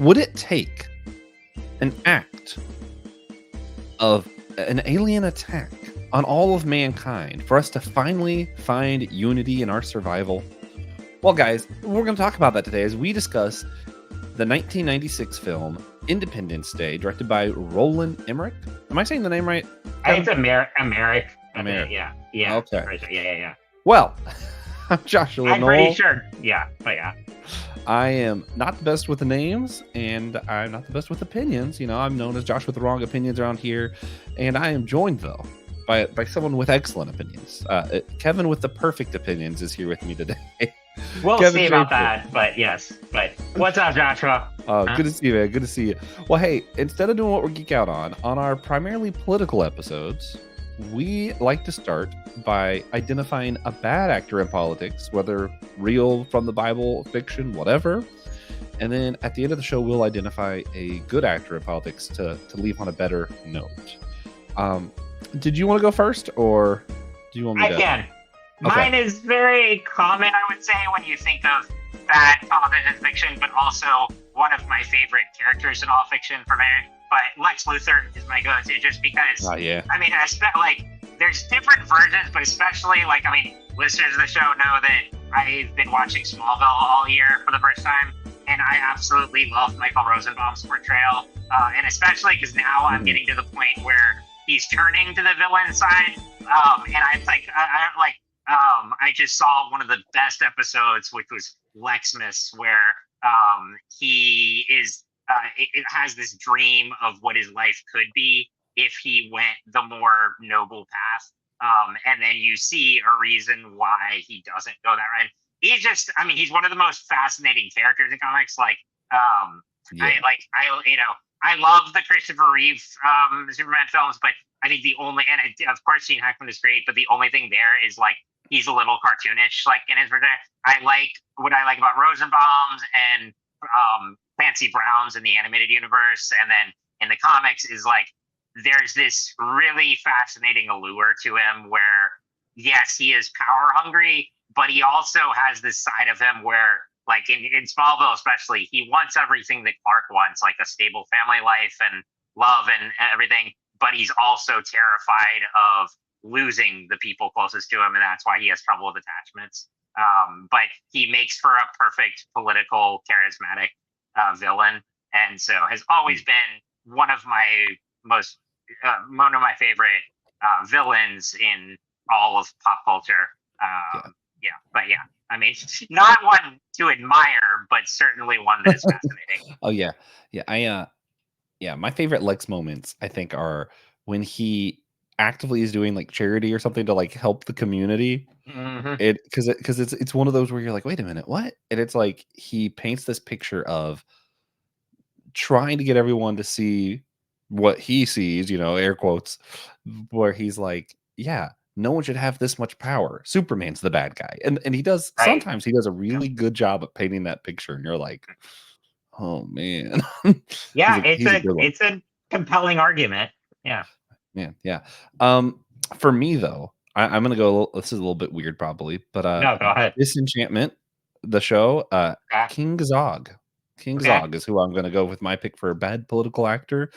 Would it take an act of an alien attack on all of mankind for us to finally find unity in our survival? Well, guys, we're going to talk about that today as we discuss the 1996 film Independence Day, directed by Roland Emmerich. Am I saying the name right, I think Kevin? it's Americ. Americ. Yeah. Okay. Right, yeah. Well, I'm Joshua I'm pretty Noel. sure. Yeah, but yeah. I am not the best with the names, and I'm not the best with opinions. I'm known as Josh with the wrong opinions around here, and I am joined though by someone with excellent opinions. Kevin with the perfect opinions is here with me today. We'll Kevin see about Schaefffer. that, but yes. But what's up, Joshua? Good to see you, man. Good to see you. Well, hey, instead of doing what we're geek out on our primarily political episodes, we like to start by identifying a bad actor in politics, whether real, from the Bible, fiction, whatever. And then at the end of the show, we'll identify a good actor in politics to leave on a better note. Did you want to go first, or do you want me to? I can. Mine is very common, I would say, when you think of bad television fiction, but also one of my favorite characters in all fiction for me. But Lex Luthor is my go-to just because, I mean, there's different versions, but especially, listeners of the show know that I've been watching Smallville all year for the first time, and I absolutely love Michael Rosenbaum's portrayal, and especially because now I'm getting to the point where he's turning to the villain side, and I just saw one of the best episodes, which was Lexmas, where he is it has this dream of what his life could be if he went the more noble path, and then you see a reason why he doesn't go that route. He's one of the most fascinating characters in comics. I love the Christopher Reeve Superman films, but I think of course Gene Hackman is great, but the only thing there is he's a little cartoonish, in his portrayal. What I like about Rosenbaum's and Clancy Brown's in the animated universe, and then in the comics is there's this really fascinating allure to him where, yes, he is power hungry, but he also has this side of him where, in Smallville especially, he wants everything that Clark wants, like a stable family life and love and everything, but he's also terrified of losing the people closest to him, and that's why he has trouble with attachments. But he makes for a perfect political, charismatic villain, and so has always been one of my favorite villains in all of pop culture. I mean, not one to admire, but certainly one that is fascinating. Oh yeah, my favorite Lex moments, I think, are when he actively is doing charity or something to help the community. Because it's one of those where you're like, wait a minute, what? And it's he paints this picture of trying to get everyone to see what he sees, air quotes, where he's like, yeah, no one should have this much power. Superman's the bad guy. And he does, sometimes he does a really good job at painting that picture. And you're like, oh man. Yeah, it's a compelling argument. Yeah. Yeah. For me though, I'm gonna go. This is a little bit weird, probably, but no, go ahead. Disenchantment, the show, King Zog. King Zog is who I'm gonna go with my pick for a bad political actor.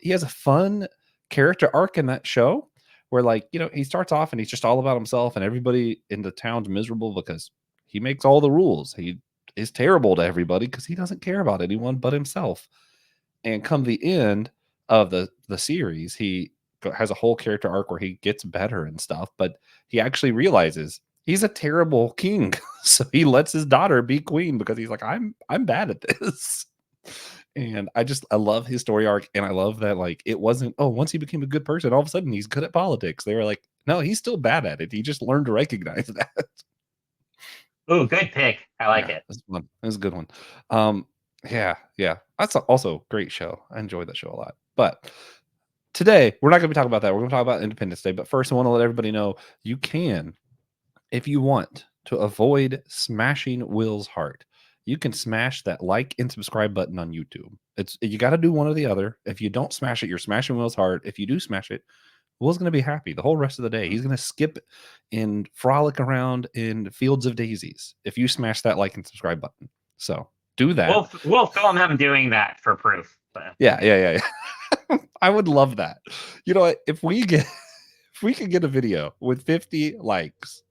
He has a fun character arc in that show where, he starts off and he's just all about himself, and everybody in the town's miserable because he makes all the rules. He is terrible to everybody because he doesn't care about anyone but himself. And come the end of the series, he has a whole character arc where he gets better and stuff, but he actually realizes he's a terrible king. So he lets his daughter be queen because he's like, I'm bad at this. And I love his story arc, and I love that it wasn't, oh, once he became a good person, all of a sudden he's good at politics. They were like, no, he's still bad at it. He just learned to recognize that. Ooh, good pick. I like it. That's one. That's a good one. Yeah. That's also a great show. I enjoyed that show a lot. But today, we're not going to be talking about that. We're going to talk about Independence Day. But first, I want to let everybody know you can, if you want to avoid smashing Will's heart, you can smash that like and subscribe button on YouTube. You got to do one or the other. If you don't smash it, you're smashing Will's heart. If you do smash it, Will's going to be happy the whole rest of the day. He's going to skip and frolic around in fields of daisies if you smash that like and subscribe button. So do that. We'll film him doing that for proof. But Yeah. I would love that. You know what? If we get if we could get a video with 50 likes,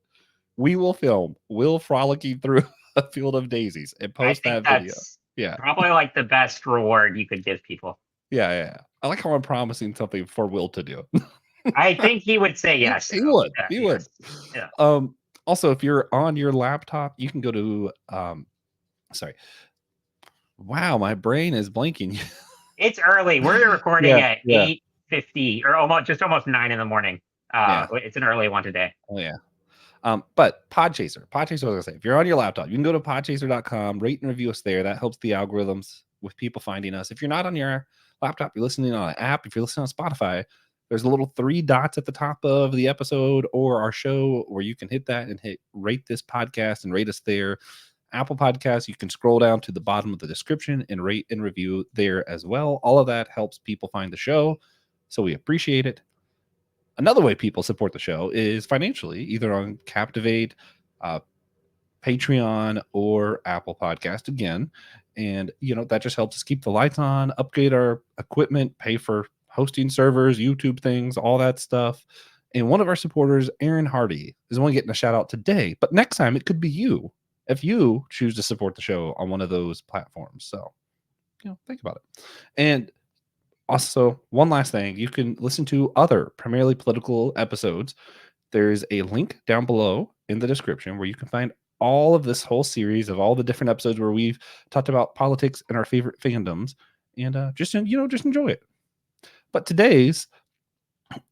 we will film Will frolicking through a field of daisies and I post think that video. that's Yeah. probably like the best reward you could give people. Yeah. I like how I'm promising something for Will to do. I think he would say yes. He Though. would. Yeah, He would. yes. Yeah. Also, if you're on your laptop, you can go to sorry. Wow, my brain is blanking. It's early. We're recording Yeah, at yeah, 8:50 or almost 9 in the morning. yeah. It's an early one today. Oh yeah. But Podchaser, what I was gonna say. If you're on your laptop, you can go to podchaser.com, rate and review us there. That helps the algorithms with people finding us. If you're not on your laptop, you're listening on an app. If you're listening on Spotify, there's a little 3 dots at the top of the episode or our show where you can hit that and hit rate this podcast and rate us there. Apple Podcasts, you can scroll down to the bottom of the description and rate and review there as well. All of that helps people find the show. So we appreciate it. Another way people support the show is financially, either on Captivate, uh, Patreon, or Apple Podcast again. And, that just helps us keep the lights on, upgrade our equipment, pay for hosting servers, YouTube things, all that stuff. And one of our supporters, Aaron Hardy, is only getting a shout out today. But next time, it could be you if you choose to support the show on one of those platforms. So, think about it. And also, one last thing, you can listen to other primarily political episodes. There's a link down below in the description where you can find all of this whole series of all the different episodes where we've talked about politics and our favorite fandoms, and just enjoy it. But today's,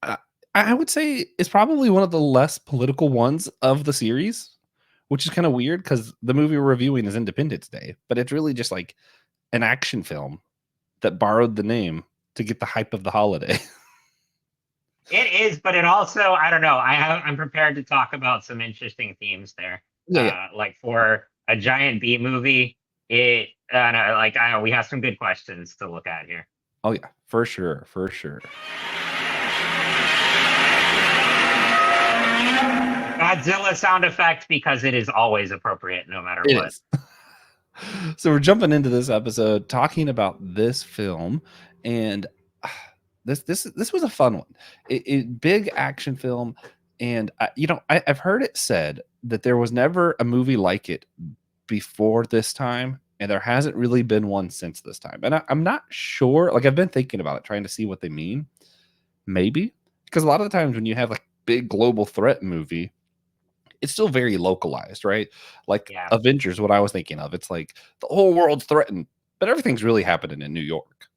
uh, I would say, is probably one of the less political ones of the series, which is kind of weird because the movie we're reviewing is Independence Day, but it's really just like an action film that borrowed the name to get the hype of the holiday. It is, but it also, I don't know. I'm prepared to talk about some interesting themes there. Yeah. Like for a giant B movie, I know we have some good questions to look at here. Oh yeah, for sure. Godzilla sound effect because it is always appropriate no matter It what. is. So we're jumping into this episode talking about this film, and this was a fun one. Big action film, and I've heard it said that there was never a movie like it before this time, and there hasn't really been one since this time. And I'm not sure. Like I've been thinking about it, trying to see what they mean. Maybe because a lot of the times when you have like big global threat movie, it's still very localized, right? Like Yeah, Avengers, what I was thinking of. It's like the whole world's threatened, but everything's really happening in New York.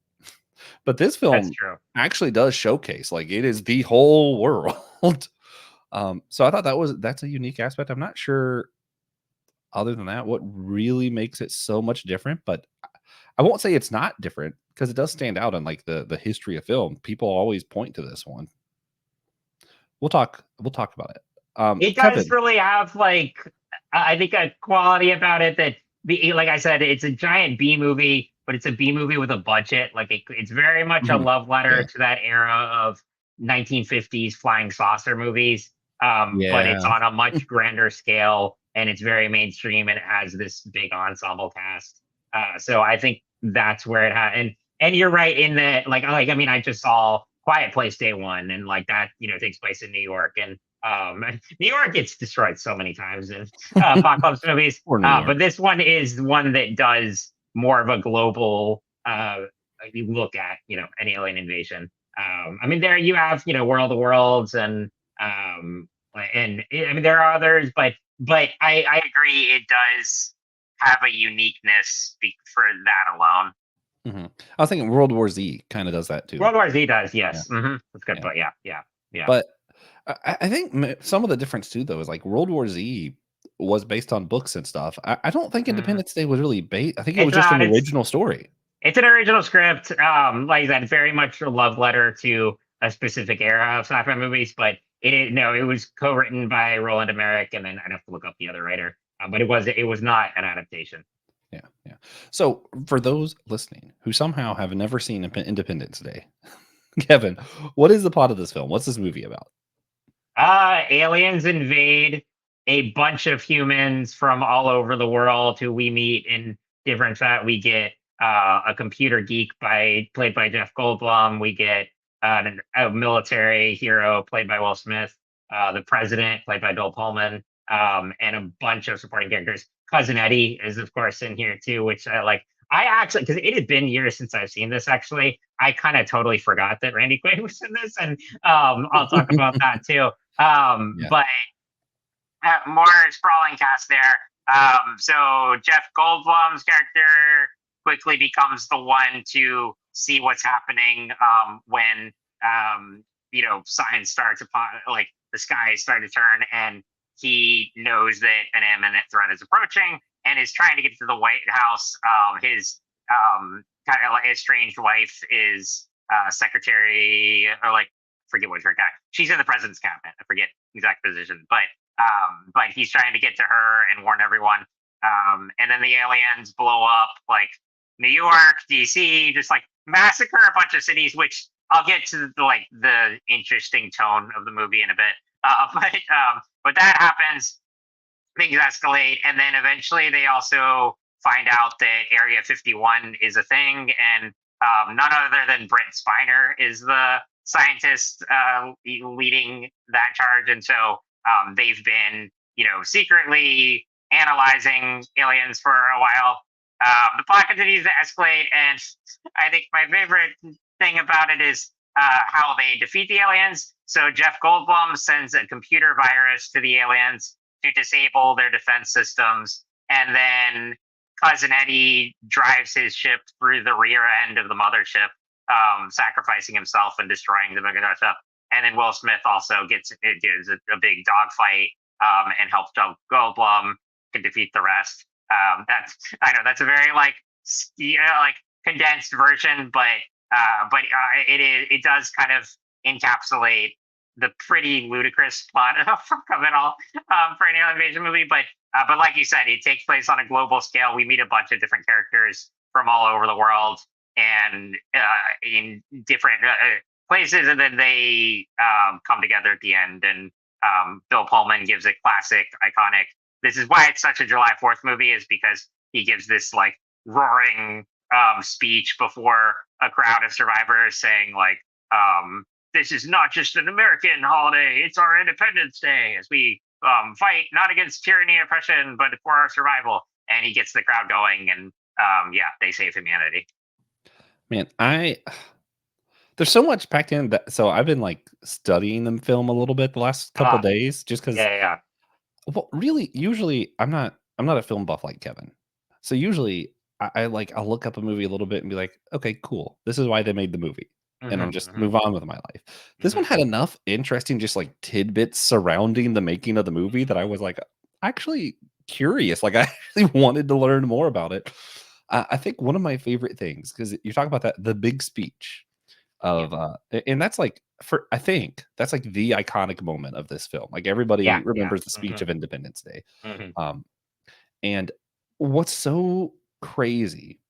But this that's film true. actually does showcase like it is the whole world. So I thought that's a unique aspect. I'm not sure other than that what really makes it so much different, but I won't say it's not different because it does stand out in like the history of film. People always point to this one. We'll talk about it. It does Kevin. really have like I think a quality about it that like I said, it's a giant B movie, but it's a B movie with a budget. Like it's very much a Mhm. love letter Yeah. to that era of 1950s flying saucer movies. But it's Yeah. on a much grander scale and it's very mainstream and it has this big ensemble cast. So I think that's where it had and you're right in that like I mean I just saw Quiet Place Day One and like that takes place in New York and New York gets destroyed so many times in apocalypse movies, Or New York. but this one is one that does more of a global look at an alien invasion. I mean, there you have World of Worlds and I mean there are others, but I agree it does have a uniqueness for that alone. I was thinking World War Z kind of does that too. World War Z does, Yeah. yes, that's good, Yeah. but yeah. But I think some of the difference too, though, is like World War Z was based on books and stuff. I don't think Mhm. Independence Day was really based. I think it was It's just not. an original story. It's an original script. Like I said, very much a love letter to a specific era of sci-fi movies. But it was co-written by Roland Emmerich, and then I'd have to look up the other writer. But it was not an adaptation. Yeah. So for those listening who somehow have never seen Independence Day, Kevin, what is the plot of this film? What's this movie about? Aliens invade a bunch of humans from all over the world who we meet in different fat. We get a computer geek played by Jeff Goldblum. We get a military hero played by Will Smith. The president played by Bill Pullman, and a bunch of supporting characters. Cousin Eddie is of course in here too, which I like. I actually, because it had been years since I've seen this. Actually, I kind of totally forgot that Randy Quaid was in this, and I'll talk about that too. Yeah. But more sprawling cast there. So Jeff Goldblum's character quickly becomes the one to see what's happening when signs start to like the skies start to turn, and he knows that an imminent threat is approaching, and is trying to get to the White House. His kind of like estranged wife is secretary, or like forget what her guy. She's in the president's cabinet. I forget exact position, but he's trying to get to her and warn everyone. And then the aliens blow up like New York, DC, just like massacre a bunch of cities, which I'll get to the interesting tone of the movie in a bit. But that happens, things escalate, and then eventually they also find out that Area 51 is a thing, and none other than Brent Spiner is the scientist leading that charge, and so they've been, secretly analyzing aliens for a while. The plot continues to escalate, and I think my favorite thing about it is how they defeat the aliens. So Jeff Goldblum sends a computer virus to the aliens to disable their defense systems, and then Cousin Eddie drives his ship through the rear end of the mothership, sacrificing himself and destroying the mothership. And then Will Smith also gives a big dogfight and helps Goldblum to defeat the rest. That's a very like condensed version, but it does kind of encapsulate the pretty ludicrous plot of it all for an alien invasion movie. But like you said, it takes place on a global scale. We meet a bunch of different characters from all over the world and in different places, and then they come together at the end. And Bill Pullman gives a classic, iconic. This is why it's such a July 4th movie, is because he gives this like roaring speech before a crowd of survivors, saying like, "This is not just an American holiday; it's our Independence Day, as we fight not against tyranny and oppression, but for our survival." And he gets the crowd going, and they save humanity. Man, there's so much packed in that. So I've been like studying the film a little bit the last couple Ah, days, just because. yeah. Well, really, usually I'm not a film buff like Kevin. So usually I'll look up a movie a little bit and be like, okay, cool. This is why they made the movie. And I'll Mm-hmm, just mm-hmm, move on with my life. This one mm-hmm. had enough interesting just like tidbits surrounding the making of the movie that I was like actually curious. Like I actually wanted to learn more about it. I think one of my favorite things, because you talk about that, the big speech Yeah, of and that's like, for I think that's like the iconic moment of this film. Like yeah, everybody yeah. remembers the speech Mm-hmm, of Independence Day. mm-hmm. Um and what's so crazy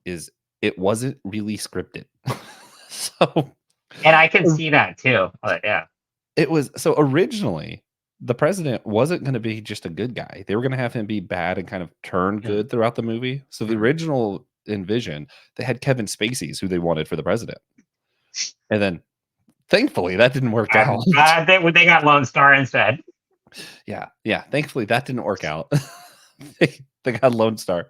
is it wasn't really scripted. So And I can see that too. But yeah. it was, so originally the president wasn't going to be just a good guy. They were going to have him be bad and kind of turn Mm-hmm, good throughout the movie. So the mm-hmm. original envision, they had Kevin Spacey's who they wanted for the president. And then thankfully that didn't work out. They got Lone Star instead. Yeah, thankfully that didn't work out. They got Lone Star.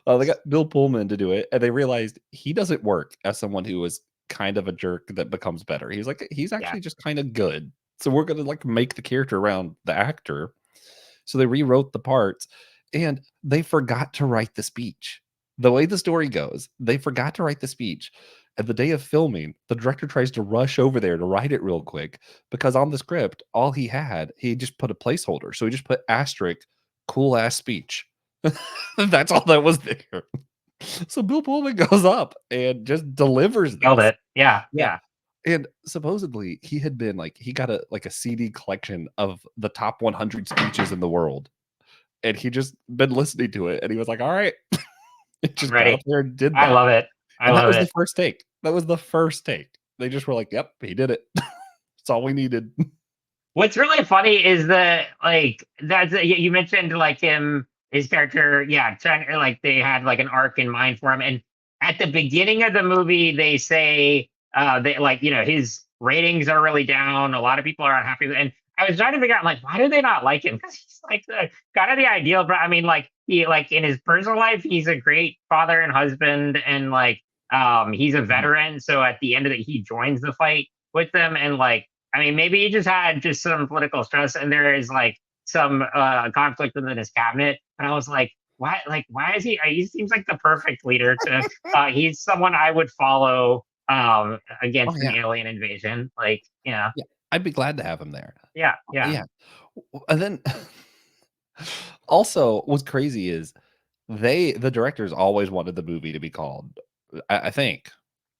They got Bill Pullman to do it, and they realized he doesn't work as someone who is kind of a jerk that becomes better. He's Yeah, actually just kind of good. So we're gonna like make the character around the actor. So they rewrote the parts, and they forgot to write the speech. The way the story goes, they forgot to write the speech. At the day of filming, the director tries to rush over there to write it real quick, because on the script, all he just put a placeholder. So he just put asterisk, cool ass speech. That's all that was there. So Bill Pullman goes up and just delivers killed this. it. Yeah, Yeah. yeah. And supposedly he had been like, he got a CD collection of the top 100 speeches in the world. And he just been listening to it. And he was like, all right. It I'm just got up ready. there and did I that. love it. I And that love was the it. first take. That was the first take. They just were like, yep, he did it. That's all we needed. What's really funny is that like you mentioned like him his character, yeah, trying like they had like an arc in mind for him. And at the beginning of the movie, they say they like his ratings are really down. A lot of people are unhappy with, and I was trying to figure out like why do they not like him? Because he's like the kind of the ideal. I mean, like he like in his personal life, he's a great father and husband, and like he's a Mhm. veteran. So at the end of it, he joins the fight with them, and like I mean, maybe he just had just some political stress, and there is like some conflict within his cabinet. And I was why is he seems like the perfect leader to he's someone I would follow Oh, against an yeah. alien invasion. Like, yeah, Yeah. I'd be glad to have him there. yeah, yeah, Yeah. And then also what's crazy is the directors always wanted the movie to be called I think.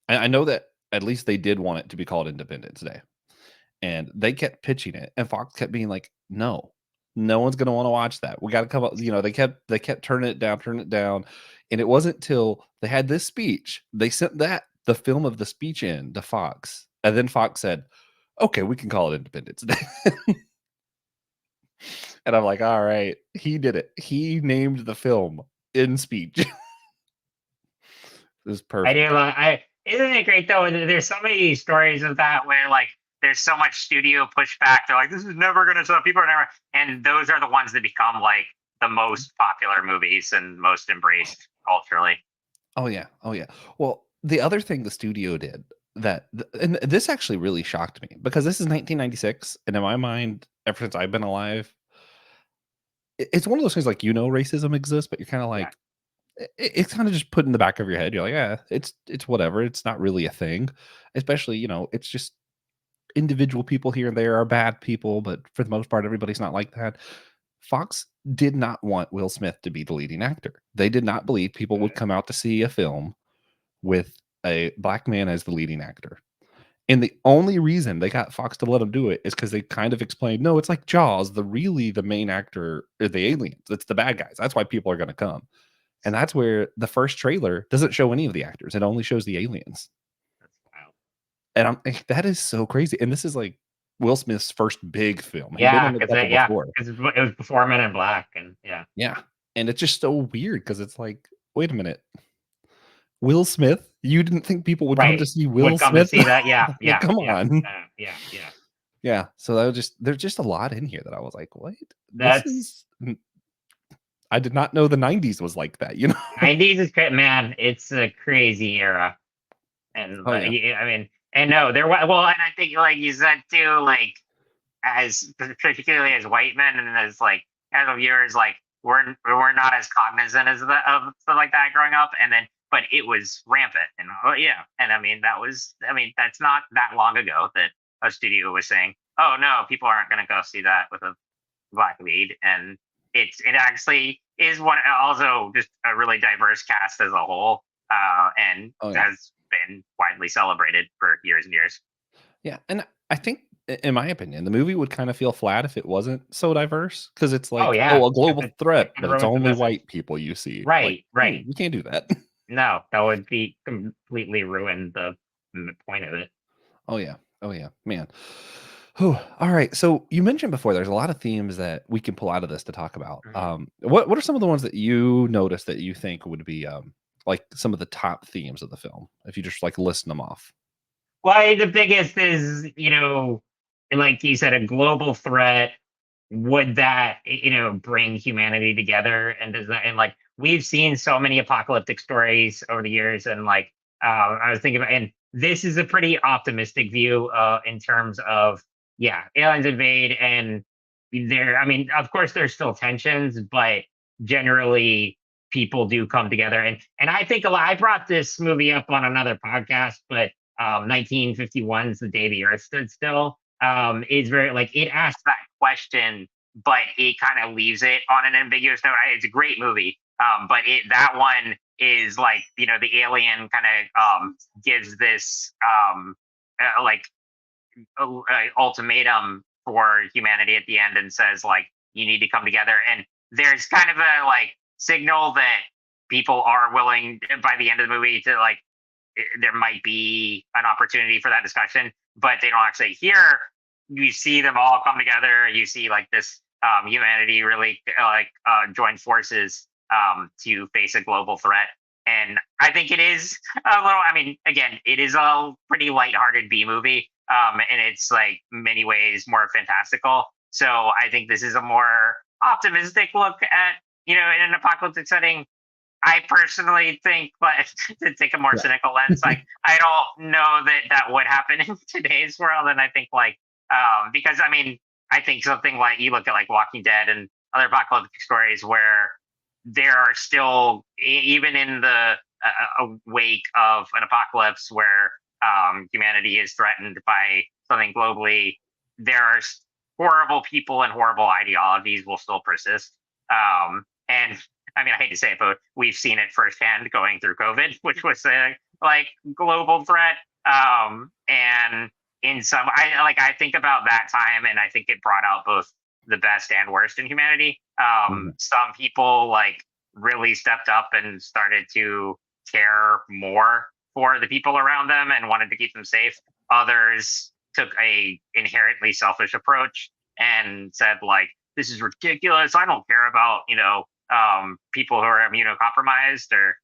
I know that at least they did want it to be called Independence Day. And they kept pitching it, and Fox kept being like, "No, no one's gonna wanna watch that. We gotta come up," they kept turning it down, and it wasn't till they had this speech, they sent the film of the speech in to Fox, and then Fox said, "Okay, we can call it Independence Day." And I'm like, "Alright, he did it. He named the film in speech." It was I do. perfect. I Isn't it great though? There's so many stories of that where like there's so much studio pushback. They're like, this is never going to sell. People are never, and those are the ones that become like the most popular movies and most embraced culturally. Oh, yeah. Oh, yeah. Well, the other thing the studio did and this actually really shocked me because this is 1996, and in my mind, ever since I've been alive, it's one of those things like, racism exists, but you're kinda Yeah. like, it's kinda just put in the back of your head. You're like, "Yeah, it's whatever. It's not really a thing." Especially, it's just individual people here and there are bad people, but for the most part, everybody's not like that. Fox did not want Will Smith to be the leading actor. They did not believe people would come out to see a film with a black man as the leading actor. And the only reason they got Fox to let him do it is because they kind of explained, "No, it's like Jaws, the main actor are the aliens. It's the bad guys. That's why people are gonna come." And that's where the first trailer doesn't show any of the actors. It only shows the aliens. That's wild. And I'm that is so crazy. And this is like Will Smith's first big film. He'd been Yeah, in a because couple yeah, before. because it was before Men in Black, and yeah, Yeah. And it's just so weird because it's like, wait a minute. Will Smith? You didn't think people would come right. to see Will Would come to Smith? see that. Yeah, Like, yeah, come yeah, on. yeah, yeah. Yeah, so that was just there's just a lot in here that I was like, "What? This That's is I did not know the '90s was like that," you know? 90s is great, man. It's a crazy era. And Oh, yeah. I mean, and no, there was well, and I think like you said too, like as particularly as white men and as like as viewers, like we're not as cognizant as of stuff like that growing up, and then but it was rampant, and yeah, and I mean that's not that long ago that a studio was saying, oh no, people aren't going to go see that with a black lead, and it actually is one also just a really diverse cast as a whole, and Oh, yeah. has been widely celebrated for years and years. Yeah, and I think in my opinion, the movie would kinda feel flat if it wasn't so diverse because it's Oh like, yeah, "Oh, a global it threat, kind but of it's ruins the only message. white people you see." Like, Right, right. you can't do that." No, that would be completely ruin the point of it. Oh, yeah. Oh, yeah. Man. Whew. Alright, so you mentioned before there's a lot of themes that we can pull out of this to talk about. Mhm. What are some of the ones that you noticed that you think would be, like, some of the top themes of the film, if you just, like, list them off? Well, the biggest is, like you said, a global threat. Would that, bring humanity together? And does that, and like, we've seen so many apocalyptic stories over the years. And like, I was thinking about, and this is a pretty optimistic view in terms of, yeah, aliens invade and I mean, of course, there's still tensions, but generally people do come together. And I think a lot, I brought this movie up on another podcast, but 1951's The Day the Earth Stood Still is very like it asks that question, but it kind of leaves it on an ambiguous note. It's a great movie, but that one is like the alien kind of gives this like ultimatum for humanity at the end and says like you need to come together, and there's kind of a like signal that people are willing by the end of the movie to like there might be an opportunity for that discussion, but they don't actually hear. You see them all come together. You see like this humanity really joined forces to face a global threat. And I think it is a little. I mean, again, it is a pretty lighthearted B movie, and it's like many ways more fantastical. So I think this is a more optimistic look at in an apocalyptic setting. I personally think, but to take a more Yeah. cynical lens, like I don't know that that would happen in today's world, and I think because I mean I think something like you look at like Walking Dead and other apocalyptic stories where there are still even in the wake of an apocalypse where humanity is threatened by something globally, there are horrible people and horrible ideologies will still persist. And I mean, I hate to say it, but we've seen it firsthand going through COVID, which was a like global threat. And in some, I think about that time, and I think it brought out both the best and worst in humanity. Mhm. Some people like really stepped up and started to care more for the people around them and wanted to keep them safe. Others took a inherently selfish approach and said like, this is ridiculous. I don't care about, people who are immunocompromised or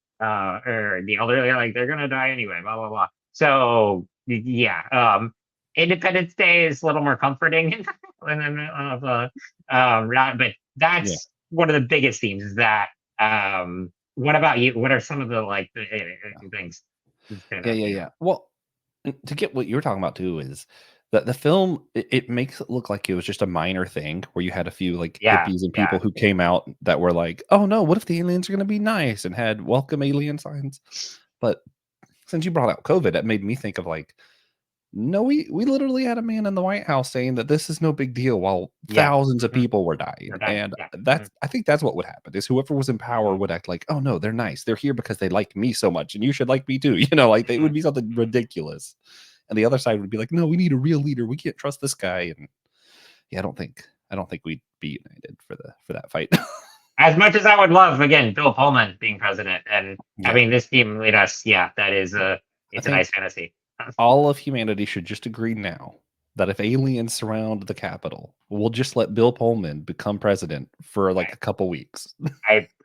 the elderly, like they're gonna die anyway, blah blah blah. So yeah, Independence Day is a little more comforting of but Yeah. that's one of the biggest themes is that. What about you? What are some of the things that stand Yeah, out yeah, to you? yeah. Well, and to get what you were talking about too is that the film it makes it look like it was just a minor thing where you had a few like Yeah, hippies and yeah. people who came out that were like, "Oh no, what if the aliens are going to be nice?" and had welcome alien signs. But since you brought out COVID, that made me think of like, no, we literally had a man in the White House saying that this is no big deal while Yeah. thousands of Mhm. people were dying. They're dying. And Yeah. that's I think that's what would happen is whoever was in power Mhm, would act like, "Oh no, they're nice. They're here because they like me so much and you should like me too." Like they mhm, would be something mhm. ridiculous. And the other side would be like, "No, we need a real leader. We can't trust this guy." And yeah, I don't think we'd be united for that fight. As much as I would love, again, Bill Pullman being president and Yeah. having this team lead us, yeah, that is I it's a nice think fantasy. all of humanity should just agree now that if aliens surround the Capitol, we'll just let Bill Pullman become president for like a couple weeks.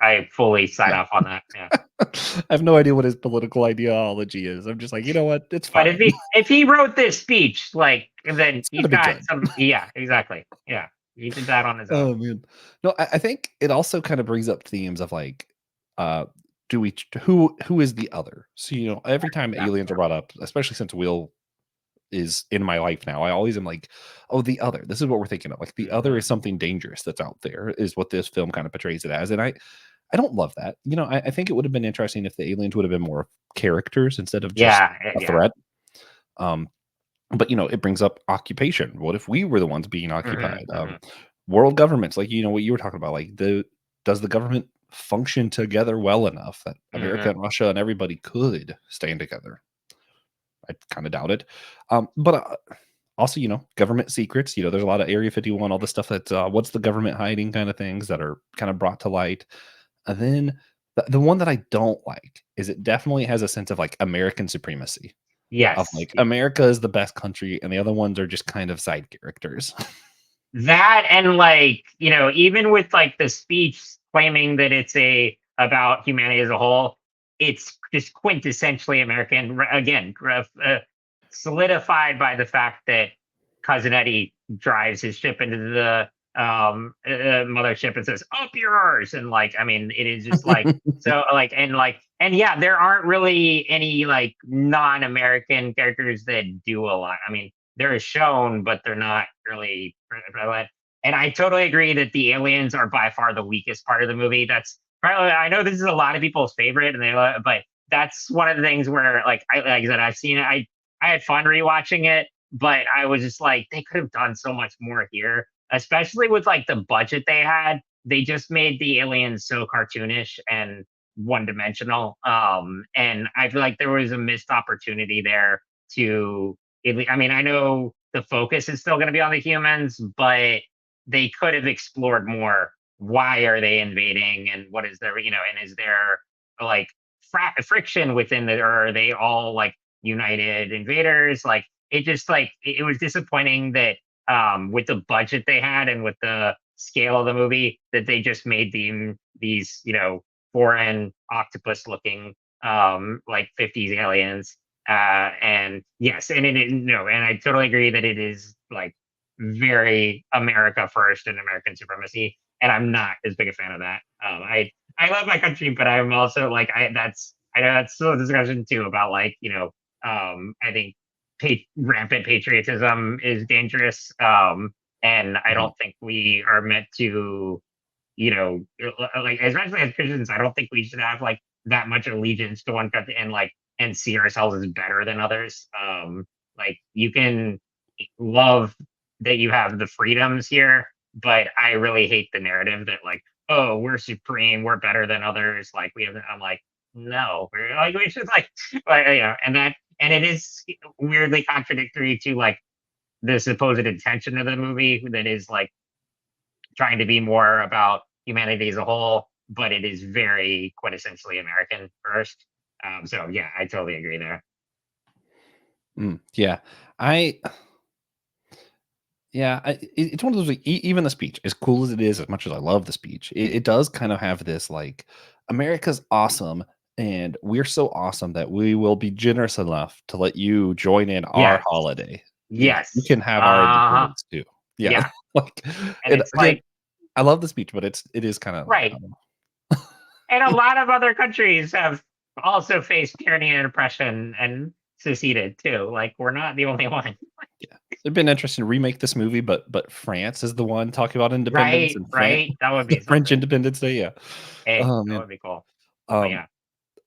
I fully sign Yeah. off on that. Yeah. I have no idea what his political ideology is. I'm just like, you know what? It's But fine. if he wrote this speech, like then It's he's gonna be got good. some yeah, exactly. Yeah. He did that on his own. Oh man. No, I think it also kind of brings up themes of like, uh, do we who is the other? So every time Yeah. aliens are brought up, especially since Will is in my life now, I always am like, oh, the other. This is what we're thinking of. Like the other Mhm. is something dangerous that's out there, is what this film kind of portrays it as. And I don't love that. I think it would have been interesting if the aliens would have been more characters instead of just Yeah, a yeah. threat. Um, but it brings up occupation. What if we were the ones being Mhm, occupied? mhm, World governments, like what you were talking about, like does the government function together well enough that America mhm. and Russia and everybody could stand together? I kind of doubt it. But also, government secrets. There's a lot of Area 51, all the stuff that's what's the government hiding kind of things that are kind of brought to light. And then the one that I don't like is it definitely has a sense of like American supremacy of Yes, like yes. America is the best country and the other ones are just kind of side characters. That and even with like the speech claiming that it's a about humanity as a whole, it's just quintessentially American. Again, solidified by the fact that Cousin Eddie drives his ship into the mothership and says "up yours," and I mean, it is just so and yeah, there aren't really any non-American characters that do a lot. I mean, they're shown, but they're not really prevalent. And I totally agree that the aliens are by far the weakest part of the movie. That's probably I know this is a lot of people's favorite, and but that's one of the things where like I said, I've seen it. I had fun rewatching it, but I was just like they could have done so much more here, especially with the budget they had. They just made the aliens so cartoonish and one dimensional. And I feel like there was a missed opportunity there to I mean, I know the focus is still going to be on the humans, but they could have explored more. Why are they invading, and what is their, and is there like friction within the, or are they all united invaders? Like it just it was disappointing that with the budget they had and with the scale of the movie that they just made these foreign octopus looking like 50s aliens. And yes, and I totally agree that it is like very America first and American supremacy, and I'm not as big a fan of that. I love my country, but I'm also like I know that's still a discussion too about like I think rampant patriotism is dangerous, and I Mhm. don't think we are meant to like especially as Christians, I don't think we should have like that much allegiance to one country and see ourselves as better than others. Like you can love that you have the freedoms here, but I really hate the narrative that like, oh, we're supreme, we're better than others. Like we have, I'm like, no, we're like we should like and it is weirdly contradictory to like the supposed intention of the movie that is like trying to be more about humanity as a whole, but it is very quintessentially American first. So yeah, I totally agree there. Yeah. I yeah, it's one of those like, even the speech, as cool as it is, as much as I love the speech, it does kind of have this like America's awesome, and we're so awesome that we will be generous enough to let you join in our Yes, holiday. Yeah, you yes, can have our independence too. Yeah, yeah, like, and and it's again, like I love the speech, but it is kind of like, I right, don't know. and a lot of other countries have also faced tyranny and oppression and seceded too. Like we're not the only one. Yeah, it'd been interesting to remake this movie, but France is the one talking about independence, Right, and France, right. That would the be French something. Independence Day. Yeah. Hey, Oh that man. would be cool. But Um, yeah.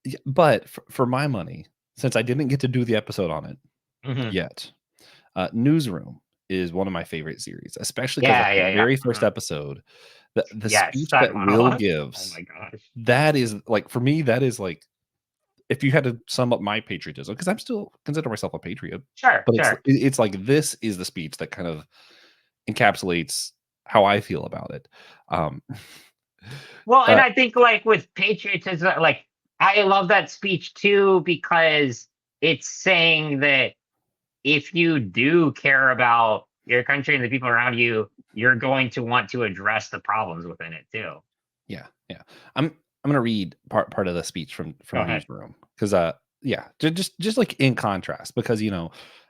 yeah, but for my money, since I didn't get to do the episode on it Hmm. yet, Newsroom is one of my favorite series, especially because of Yeah, the yeah, yeah. very first Mhm. episode, the Yes, speech that that Will monologue. Oh gives, my gosh. that is like for me, that is like if you had to sum up my patriotism, because I'm still consider myself a patriot, Sure, but sure. it's like this is the speech that kind of encapsulates how I feel about it. Um, Well, and uh, I think like with patriotism, like I love that speech too because it's saying that if you do care about your country and the people around you, you're going to want to address the problems within it too. yeah, yeah. I'm gonna read part of the speech Go from ahead. Newsroom because yeah, just like in contrast because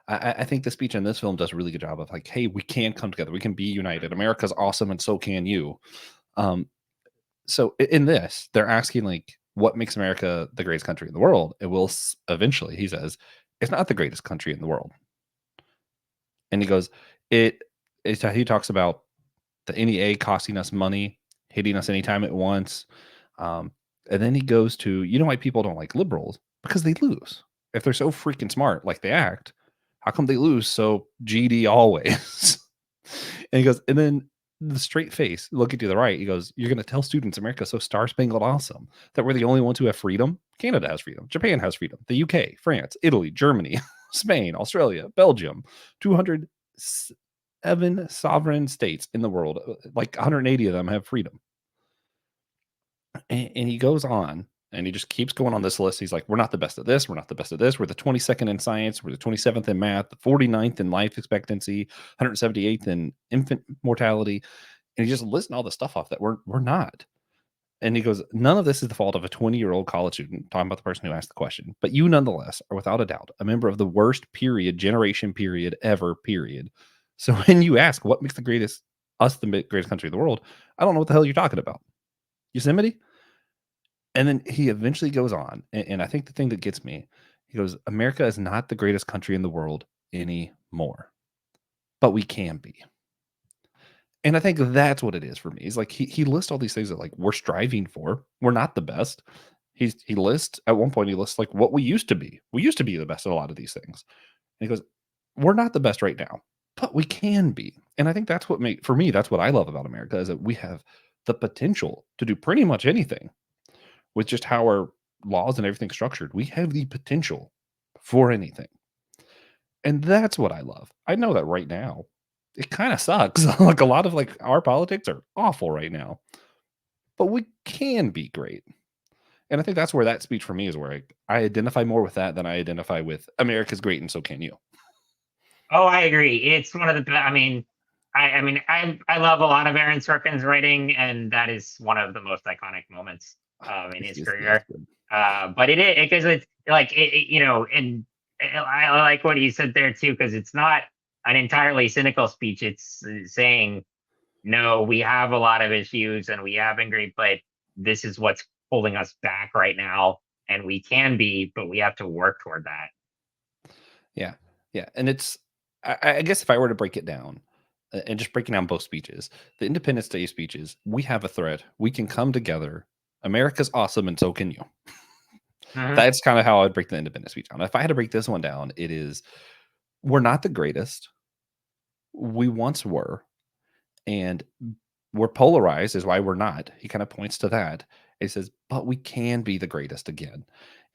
I think the speech in this film does a really good job of like, hey, we can come together, we can be united. America's awesome, and so can you. Um, so in this, they're asking like, what makes America the greatest country in the world? It will eventually, he says, it's not the greatest country in the world, and he goes, it. He talks about the NEA costing us money, hitting us anytime it wants. Um, and then he goes to, why people don't like liberals? Because they lose. If they're so freaking smart, like they act, how come they lose so GD always? And he goes, and then the straight face looking to the right, he goes, you're going to tell students America's so star spangled awesome that we're the only ones who have freedom? Canada has freedom. Japan has freedom. The UK, France, Italy, Germany, Spain, Australia, Belgium, 200 7 sovereign states in the world, like 180 of them have freedom. And he goes on and he just keeps going on this list. He's like, we're not the best at this. We're not the best at this. We're the 22nd in science. We're the 27th in math, the 49th in life expectancy, 178th in infant mortality. And he just listing all the stuff off that we're not. And he goes, none of this is the fault of a 20-year-old college student, talking about the person who asked the question. But you, nonetheless, are without a doubt a member of the worst period, generation period, ever, period. So when you ask what makes us the greatest country in the world, I don't know what the hell you're talking about. Yosemite? And then he eventually goes on. And I think the thing that gets me, he goes, America is not the greatest country in the world anymore, but we can be. And I think that's what it is for me. He's like he lists all these things that like we're striving for. We're not the best. He lists at one point he lists like what we used to be. We used to be the best at a lot of these things. And he goes, we're not the best right now, but we can be. And I think that's what make for me that's what I love about America is that we have the potential to do pretty much anything with just how our laws and everything's structured. We have the potential for anything. And that's what I love. I know that right now, it kinda sucks. Like, a lot of, like, our politics are awful right now, but we can be great. And I think that's where that speech for me is where I identify more with that than I identify with America's great and so can you. Oh, I agree. It's one of the I mean, I mean, I love a lot of Aaron Sorkin's writing, and that is one of the most iconic moments in his He is career. good. But it is because it's like and I like what he said there too, because it's not an entirely cynical speech. It's saying no, we have a lot of issues and we have been great, but this is what's holding us back right now, and we can be, but we have to work toward that. Yeah, yeah, and it's I guess if I were to break it down, and just breaking down both speeches, the Independence Day speeches, we have a thread. We can come together. America's awesome, and so can you. Mhm. That's kind of how I'd break the Independence speech down. If I had to break this one down, it is we're not the greatest. We once were, and we're polarized is why we're not. He kind of points to that. He says, but we can be the greatest again.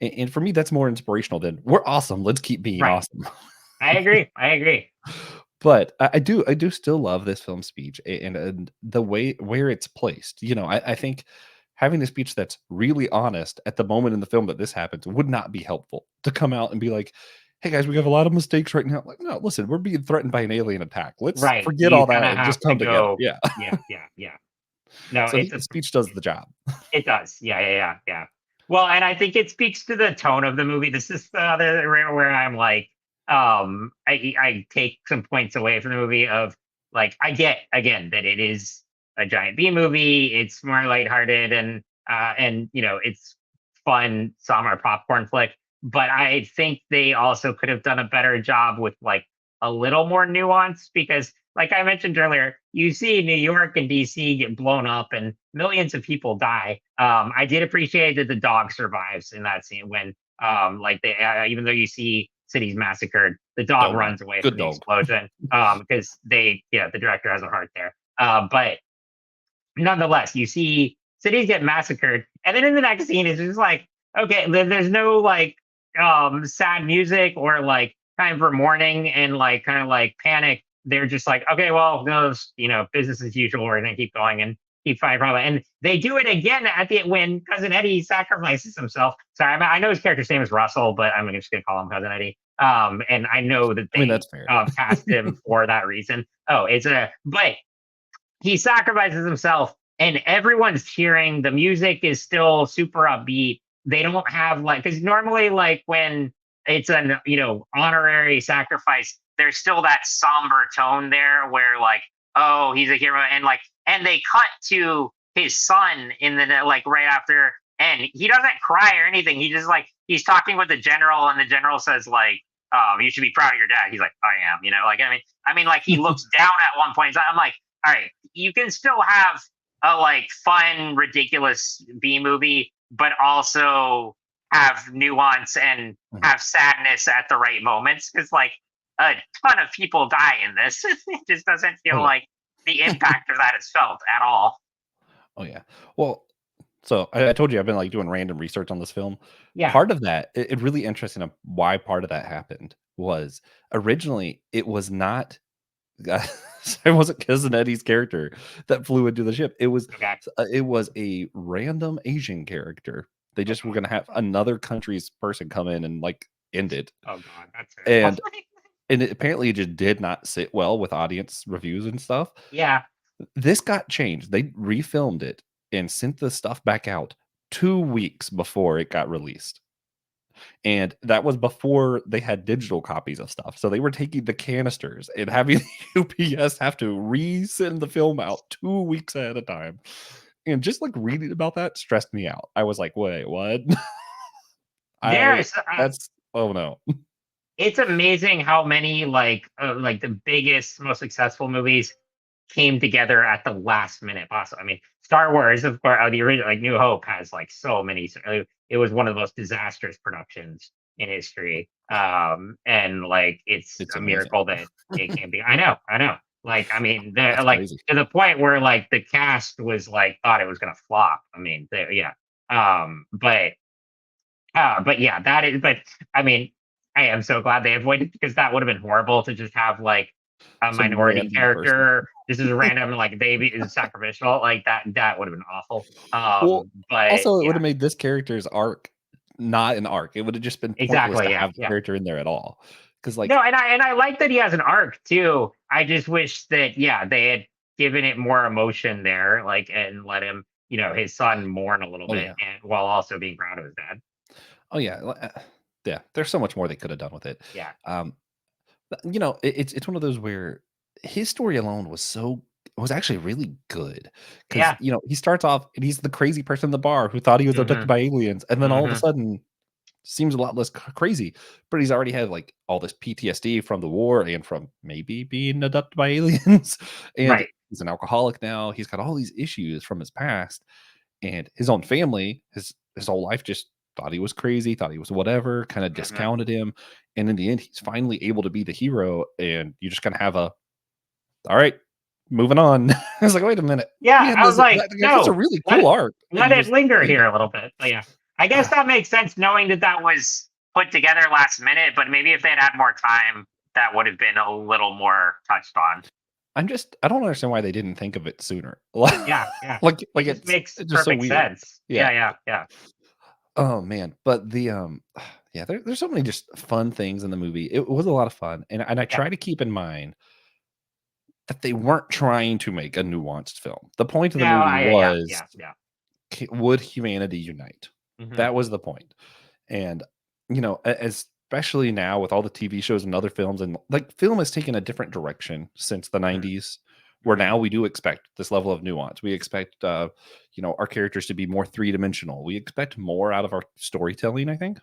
And for me, that's more inspirational than we're awesome. Let's keep being Right. awesome. I agree. I agree. But I do still love this film speech and the way where it's placed. I think having a speech that's really honest at the moment in the film that this happens would not be helpful to come out and be like, "Hey guys, we have a lot of mistakes right now." Like, no, listen, we're being threatened by an alien attack. Let's Right. forget You all kind that of and just have to come together. go. Yeah. Yeah. Yeah. Yeah. No, So I think the speech does the job. it does. Yeah. Yeah. Yeah. Yeah. Well, and I think it speaks to the tone of the movie. This is the other where I'm like, I take some points away from the movie of like I get again that it is a giant B movie. It's more lighthearted and it's fun summer popcorn flick. But I think they also could have done a better job with like a little more nuance because like I mentioned earlier, you see New York and DC get blown up and millions of people die. I did appreciate that the dog survives in that scene when, like, even though you see cities massacred, the dog Oh yeah, runs away good from the dog. explosion because the director has a heart there. But nonetheless, you see cities get massacred, and then in the next scene, it's just like, okay, there's no like sad music or like time for mourning and like kind of like panic. They're just like, okay, well, no, business as usual. We're gonna keep going and keep fighting problem. And they do it again at the when cousin Eddie sacrifices himself. Sorry, I know his character's name is Russell, but I'm just gonna call him cousin Eddie. And I know that I mean, they that's fair. cast him for that reason. Oh, but he sacrifices himself and everyone's cheering. The music is still super upbeat. They don't have like because normally like when it's an honorary sacrifice, there's still that somber tone there where like, oh, he's a hero, and like and they cut to his son in the like right after, and he doesn't cry or anything. He just like he's talking with the general, and the general says like, you should be proud of your dad. He's like, I am, like I mean like he looks down at one point. So I'm like, all right, you can still have a like fun, ridiculous B movie, but also have nuance and Mhm. have sadness at the right moments. Because like a ton of people die in this. It just doesn't Oh feel yeah. like the impact of that is felt at all. Oh yeah. Well, so I told you I've been like doing random research on this film. Yeah. Part of that, it really interesting of why part of that happened was originally it was not it wasn't Cousin Eddie's character that flew into the ship. Okay. It was a random Asian character. They Oh just were God. gonna have another country's person come in and like end it. Oh God. That's terrible. And apparently it just did not sit well with audience reviews and stuff. Yeah. This got changed. They refilmed it and sent the stuff back out 2 weeks before it got released. And that was before they had digital copies of stuff. So they were taking the canisters and having UPS have to resend the film out 2 weeks ahead of time. And just like reading about that stressed me out. I was like, "Wait, what?" I There's that's oh no. it's amazing how many like the biggest, most successful movies came together at the last minute possible. I mean, Star Wars, of course, the original, like New Hope, has like so many. It was one of the most disastrous productions in history, and like it's It's a amazing. miracle that it can be. I know. Like, I mean, That's like crazy. to the point where like the cast was like thought it was gonna flop. I mean, yeah. But yeah, that is. But I mean, I am so glad they avoided because that would have been horrible to just have like a Some minority random person. character. This is a random like baby is sacrificial like that. That would have been awful. Well, But also, it yeah, would have made this character's arc not an arc. It would have just been pointless exactly. to Yeah, have the yeah. character in there at all. because No, like and I like that he has an arc too. I just wish that yeah, they had given it more emotion there, like and let him, his son mourn a little oh bit yeah, and while also being proud of his dad. oh yeah, yeah. There's so much more they could have done with it. Yeah. Um, it's one of those where his story alone was actually really good because Yeah. he starts off and he's the crazy person in the bar who thought he was abducted Mhm. by aliens, and then all of a Mhm. sudden seems a lot less crazy, but he's already had like all this PTSD from the war and from maybe being abducted by aliens, and Right. he's an alcoholic now. He's got all these issues from his past, and his own family, his whole life just thought he was crazy, thought he was whatever, kind of Mhm. discounted him, and in the end, he's finally able to be the hero, and you just kind of have a all right, moving on. I was like, wait a minute, we Yeah, had I was this. like, That's a "No, really cool let arc, and let you it just linger you here a little bit." But yeah, I guess that makes sense knowing that that was put together last minute, but maybe if they'd had more time, that would have been a little more touched on. I don't understand why they didn't think of it sooner. Yeah, yeah. Like It just makes it's just so perfect weird. sense. Yeah. Yeah, yeah, yeah. Oh man, but yeah, there's so many just fun things in the movie. It was a lot of fun, and I Yeah. try to keep in mind that they weren't trying to make a nuanced film. The point of No, the movie I yeah, was yeah, yeah. would humanity unite? Mhm. That was the point. And especially now with all the TV shows and other films, and like film has taken a different direction since the Mhm. 90s, where Mhm. now we do expect this level of nuance. We expect our characters to be more three-dimensional. We expect more out of our storytelling, I think.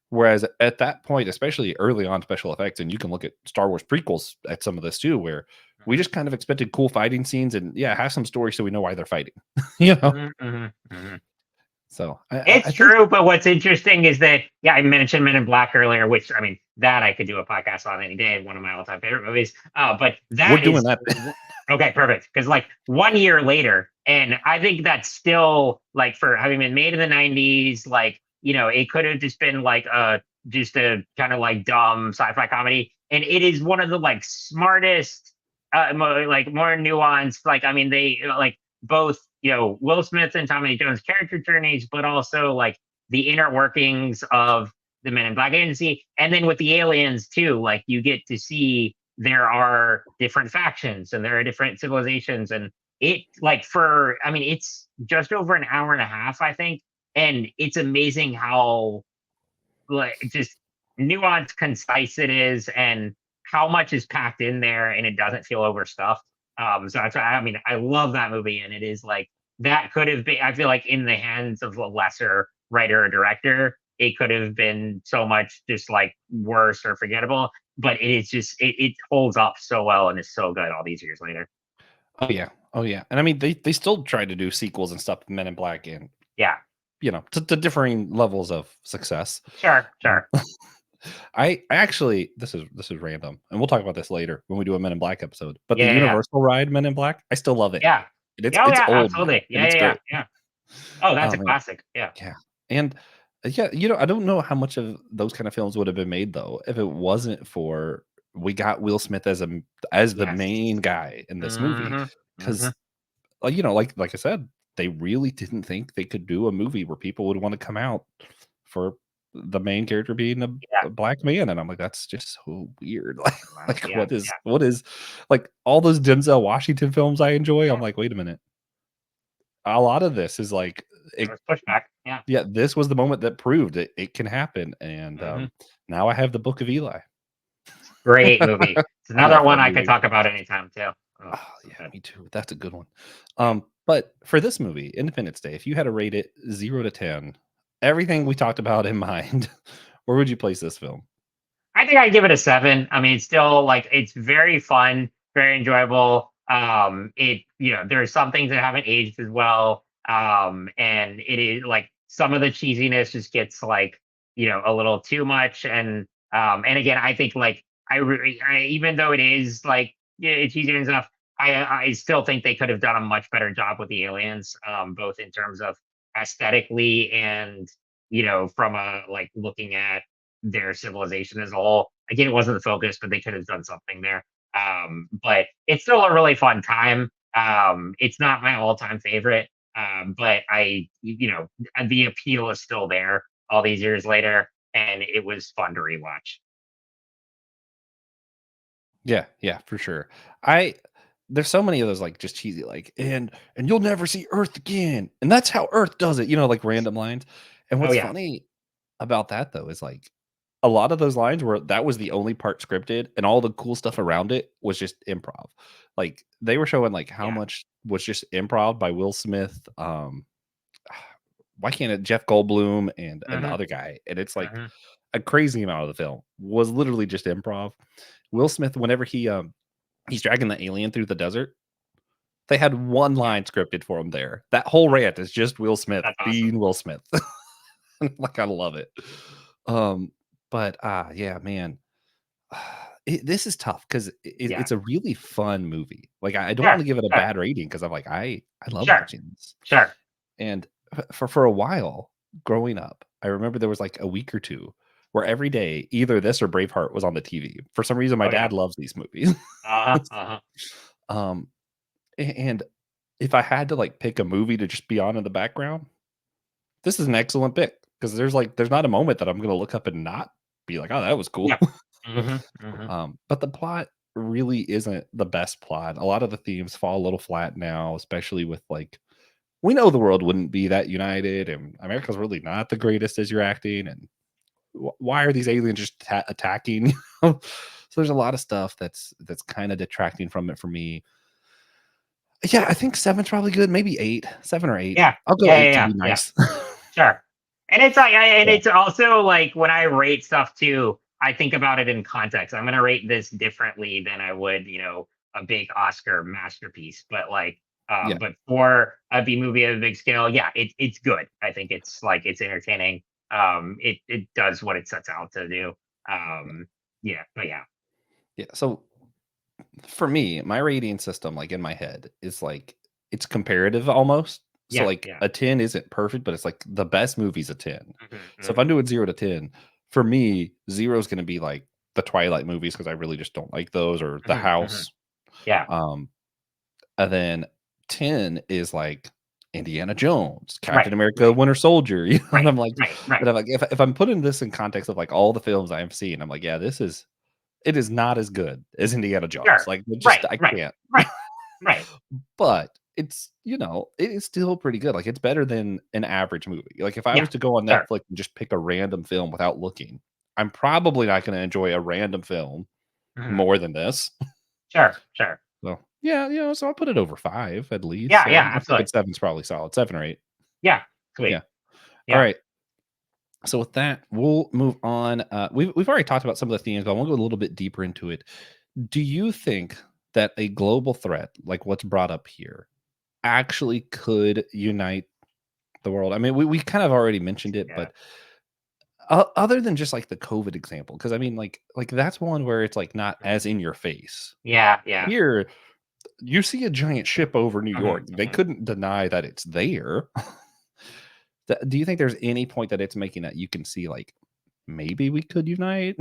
Whereas at that point, especially early on special effects, and you can look at Star Wars prequels at some of this too, where we Mhm. just kind of expected cool fighting scenes and yeah, have some story so we know why they're fighting. you know? Mhm. Mhm. Mhm. So I It's think true, but what's interesting is that yeah, I mentioned Men in Black earlier, which I mean that I could do a podcast on any day, one of my all-time favorite movies. But we're that doing is that. okay, perfect. Because like 1 year later, and I think that's still like for having been made in the '90s, like it could have just been like just a kind of like dumb sci-fi comedy, and it is one of the like smartest, like more nuanced. Like I mean, they like both Will Smith and Tommy Lee Jones character journeys, but also like the inner workings of the Men in Black agency, and then with the aliens too. Like you get to see there are different factions and there are different civilizations, and it like for I mean it's just over an hour and a half I think, and it's amazing how like just nuanced, concise it is, and how much is packed in there, and it doesn't feel overstuffed. So that's why I mean I love that movie, and it is like that could have been. I feel like in the hands of a lesser writer or director, it could have been so much just like worse or forgettable. But it is just it holds up so well and is so good all these years later. Oh yeah. Oh yeah. And I mean they still try to do sequels and stuff, Men in Black, and Yeah, to differing levels of success. sure, Um, sure. I actually this is random, and we'll talk about this later when we do a Men in Black episode. But the Yeah, yeah, yeah, Universal ride Men in Black, I still love it. yeah. And it's Yeah, oh it's yeah, old now, absolutely. and Yeah, it's yeah, yeah, great. yeah. Oh, that's Oh a man, classic. Yeah. yeah. And yeah, I don't know how much of those kind of films would have been made though if it wasn't for we got Will Smith as the Yes. main guy in this movie, Mhm. because Mhm. like I said, they really didn't think they could do a movie where people would want to come out for the main character being Yeah. a black man, and I'm like, that's just so weird. Like, Wow. Yeah. Yeah. what is like all those Denzel Washington films I enjoy? I'm Yeah. like, wait a minute, a lot of this is like, There it, was pushback. Yeah. yeah, this was the moment that proved it can happen, and Mhm. now I have the Book of Eli. Great movie. It's I another love one that I could movie. talk about anytime too. Oh, Oh, so yeah, good. me too. That's a good one. Yeah. But for this movie, Independence Day, if you had to rate it 0 to 10, everything we talked about in mind, where would you place this film? I think I'd give it a 7. I mean, it's still like it's very fun, very enjoyable. It there's some things that haven't aged as well. And it is like some of the cheesiness just gets like a little too much. And again, I think like I even though it is like yeah, it's cheesy and stuff, I still think they could have done a much better job with the aliens, both in terms of aesthetically and from a like looking at their civilization as a whole. Again, it wasn't the focus, but they could have done something there. But it's still a really fun time. It's not my all-time favorite, but the appeal is still there all these years later, and it was fun to rewatch. Yeah, for sure. I there's so many of those like just cheesy like and you'll never see Earth again. And that's how Earth does it, like random lines. And Oh what's yeah. funny about that though is like a lot of those lines were that was the only part scripted and all the cool stuff around it was just improv. Like they were showing like how Yeah. much was just improv by Will Smith, why can't it Jeff Goldblum and the Mm-hmm. other guy? And it's like Mm-hmm. a crazy amount of the film was literally just improv. Will Smith, whenever he's dragging the alien through the desert, they had one Yeah. line scripted for him there. That whole rant is just Will Smith That's awesome. being Will Smith. Like I love it. Um, but yeah, man, this is tough because Yeah. it's a really fun movie. Like I don't want Sure. to give it a Sure. bad rating because I'm like I love Sure. watching this. Sure. And for a while growing up, I remember there was like a week or two where every day either this or Braveheart was on the TV. For some reason, my Oh yeah. dad loves these movies. Uh-huh. Uh-huh. um, and if I had to like pick a movie to just be on in the background, this is an excellent pick because there's not a moment that I'm gonna look up and not be like, oh, that was cool. Yeah. Mm-hmm. Mm-hmm. But the plot really isn't the best plot. A lot of the themes fall a little flat now, especially with like we know the world wouldn't be that united, and America's really not the greatest as you're acting. And why are these aliens just attacking? So there's a lot of stuff that's kind of detracting from it for me. Yeah, I think seven's probably good. Maybe eight, 7 or 8. Yeah. I'll go Yeah. Yeah. eight to Yeah. be Yeah. nice. Sure. And it's like, and Yeah, it's also like when I rate stuff too, I think about it in context. I'm gonna rate this differently than I would, a big Oscar masterpiece. But like, yeah, but for a B movie of a big scale, yeah, it's good. I think it's like it's entertaining. It does what it sets out to do. yeah, Yeah, but yeah, yeah. So for me, my rating system, like in my head, is like it's comparative almost. So yeah, like yeah. a 10 isn't perfect, but it's like the best movie's a 10. Hmm. So if Hmm. I'm doing 0 to 10, for me, zero is going to be like the Twilight movies because I really just don't like those or The Hmm. Hmm. House. Yeah, Um, and then 10 is like Indiana Jones, Captain right, America, right, Winter Soldier. And right, I'm like, right, right. and I'm like, if I'm putting this in context of like all the films I've seen, I'm like, yeah, it is not as good as Indiana Jones. Sure. Like, it just Right, I right, can't. right, right. But it's it is still pretty good. Like, it's better than an average movie. Like, if I Yeah, was to go on sure. Netflix and just pick a random film without looking, I'm probably not going to enjoy a random film Mhm. more than this. Sure, sure. So yeah, so I'll put it over 5 at least. Yeah, So yeah, I'm thinking absolutely. seven's probably solid, 7 or 8. Yeah, sweet. Yeah. All Yeah, right. So with that, we'll move on. We've already talked about some of the themes, but I want to go a little bit deeper into it. Do you think that a global threat, like what's brought up here, actually could unite the world? I mean, we kind of already mentioned it, yeah. but other than just like the COVID example, because I mean, like that's one where it's like not Mhm. as in your face. Yeah, yeah. Here, you see a giant ship over New York. Mhm, They mhm. couldn't deny that it's there. Do you think there's any point that it's making that you can see like maybe we could unite?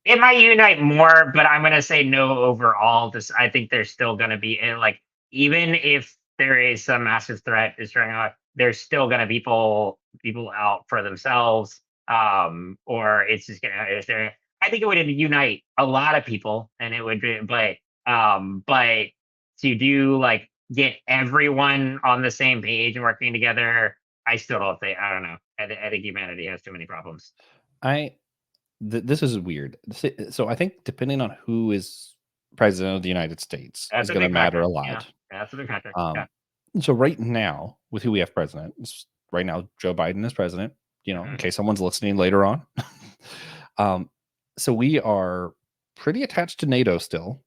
It might unite more, but I'm gonna say no overall. This I think there's still gonna be like even if there is some massive threat destroying out, there's still gonna people out for themselves. Or it's just gonna if there I think it would unite a lot of people and it would be but to do like get everyone on the same page and working together, I still don't think I don't know. I think humanity has too many problems. I this is weird. So I think depending on who is president of the United States That's is a going to big matter factor. a Yeah. lot. That's a big factor. Yeah. Um, so right now, with who we have president, right now Joe Biden is president. In Mhm. case someone's listening later on. um, so we are pretty attached to NATO still.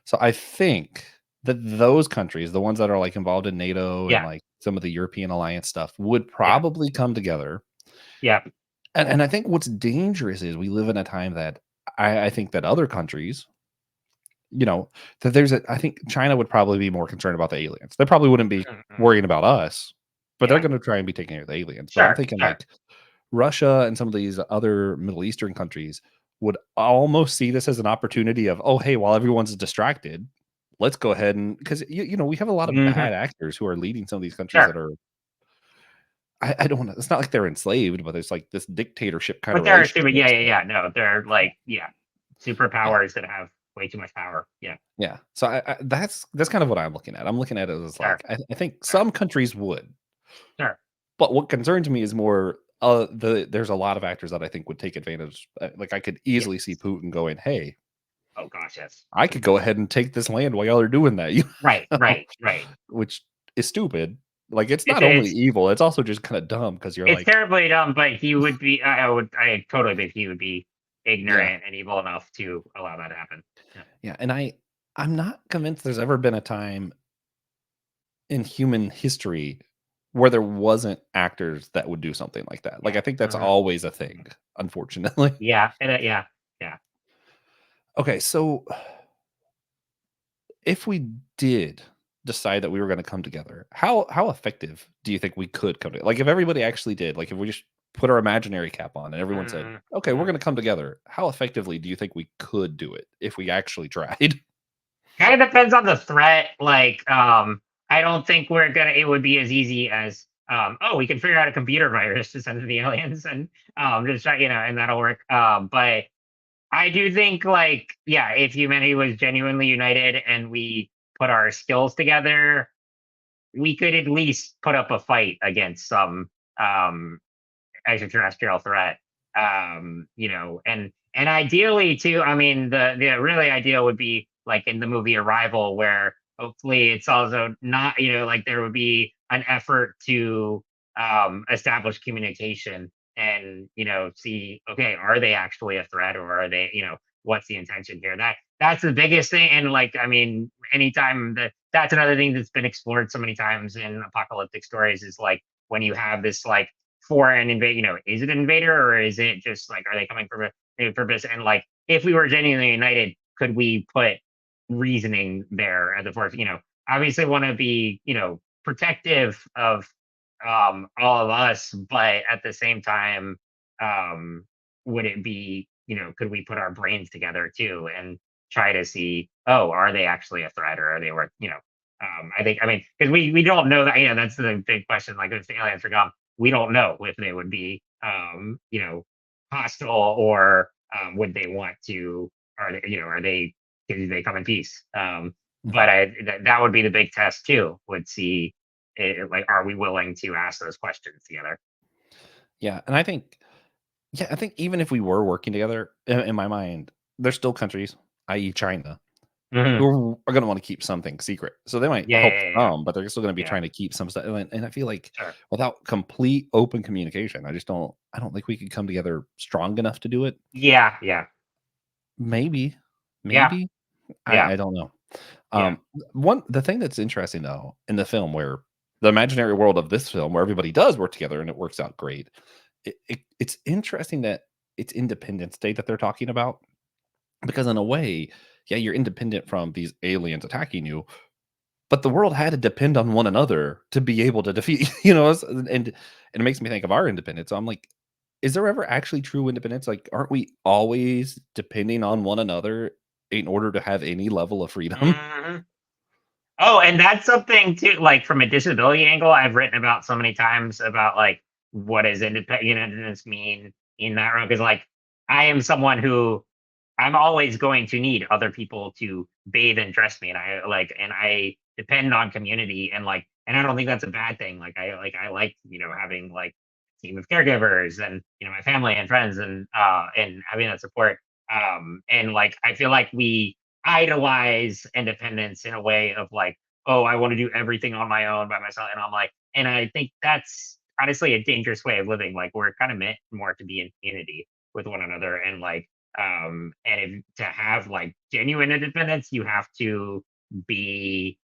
So I think that those countries, the ones that are like involved in NATO and Yeah. like some of the European alliance stuff, would Yeah. probably come together. Yeah. And I think what's dangerous is we live in a time that I think that other countries, that I think China would probably be more concerned about the aliens. They probably wouldn't be Mhm, mhm. worrying about us, but they're Yeah. going to try and be taking care of the aliens. But I'm Sure. thinking Sure. like Russia and some of these other Middle Eastern countries would almost see this as an opportunity of, oh, hey, while everyone's distracted, let's go ahead and because we have a lot of Hmm. bad actors who are leading some of these countries that Sure. are I don't know. It's not like they're enslaved, but it's like this dictatorship kind But of there are super. relationship. Yeah. Yeah. So Yeah. No, they're yeah, like yeah, yeah. superpowers that have. way too much power. Yeah, Yeah. So that's kind of what I'm looking at. I'm looking at it as sure, like I think sure, some countries would, sure. but what concerns me is more there's a lot of actors that I think would take advantage. Like I could easily see Yes. Putin going, "Hey, Oh gosh, yes. I could go ahead and take this land while y'all are doing that," you Right, know, right, right. which is stupid. Like it's It's not only it's evil, it's also just kind of dumb because you're it's like, terribly dumb, but he would be. I totally think he would be yeah, ignorant and evil enough to allow that to happen. Yeah. yeah, and I'm not convinced there's ever been a time in human history where there wasn't actors that would do something like that. Like, Yeah. I think that's Mhm, always a mhm. thing, unfortunately. Yeah, and, yeah, yeah. Okay, so if we did decide that we were gonna come together, how effective do you think we could come together? Like, if everybody actually did, like, if we just put our imaginary cap on and everyone said, Mhm, "Okay, we're mhm. gonna come together," how effectively do you think we could do it if we actually tried? Kind of depends on the threat. Like, I don't think we're gonna. It would be as easy as, oh, we can figure out a computer virus to send to the aliens, and just try, and that'll work. But I do think, like, yeah, if humanity was genuinely united and we put our skills together, we could at least put up a fight against some um extraterrestrial threat. And ideally too, I mean, the really ideal would be like in the movie Arrival, where hopefully it's also not, like there would be an effort to establish communication and see, okay, are they actually a threat, or are they, what's the intention here? That's the biggest thing. And like, I mean, anytime that's another thing that's been explored so many times in apocalyptic stories, is like when you have this like foreign invade, is it an invader, or is it just like, are they coming for a purpose? And like, if we were genuinely united, could we put reasoning there at the force? Obviously want to be, protective of all of us, but at the same time, um, would it be, could we put our brains together too and try to see, oh, are they actually a threat, or are they worth, I think, I mean, because we don't know that, that's the big question. Like, if the aliens are gone, we don't know if they would be, hostile, or would they want to, are they, do they come in peace? But that would be the big test too, would see, like, are we willing to ask those questions together? Yeah, and I think even if we were working together, in my mind, there's still countries, i.e. China, Hmm. who are gonna wanna keep something secret. So they might Yeah, help yeah, yeah, yeah, some, but they're still gonna be yeah. trying to keep some stuff, and I feel like Sure. without complete open communication, I don't think we could come together strong enough to do it. Yeah, yeah, Maybe, yeah, maybe, yeah, I don't know. yeah. One the thing that's interesting though, in the film where the imaginary world of this film where everybody does work together and it works out great, it's interesting that it's Independence Day that they're talking about, because in a way, yeah, you're independent from these aliens attacking you, but the world had to depend on one another to be able to defeat, and it makes me think of our independence. So I'm like, is there ever actually true independence? Like, aren't we always depending on one another in order to have any level of freedom? Hmm. Oh, and that's something too, like from a disability angle, I've written about so many times about like, what does independence mean in that room? Because like, I am someone who, I'm always going to need other people to bathe and dress me, and I depend on community, and like, and I don't think that's a bad thing. I like having like a team of caregivers, and my family and friends, and having that support. And like, I feel like we idolize independence in a way of like, oh, I want to do everything on my own by myself, and I'm like, and I think that's honestly a dangerous way of living. Like, we're kind of meant more to be in unity with one another, and like, and if, to have like genuine independence, you have to be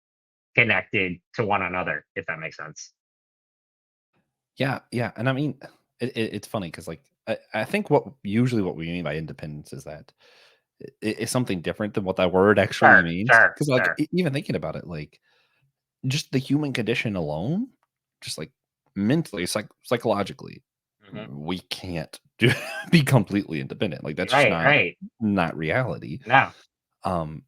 connected to one another, if that makes sense. Yeah, yeah, and I mean, it's funny because like I think what we mean by independence is that it's something different than what that word actually Sure, means. sure, Because like sure. even thinking about it, like just the human condition alone, just like mentally, psychologically, Hmm. we can't do be completely independent. Like that's just Right, right. not reality. No. Um,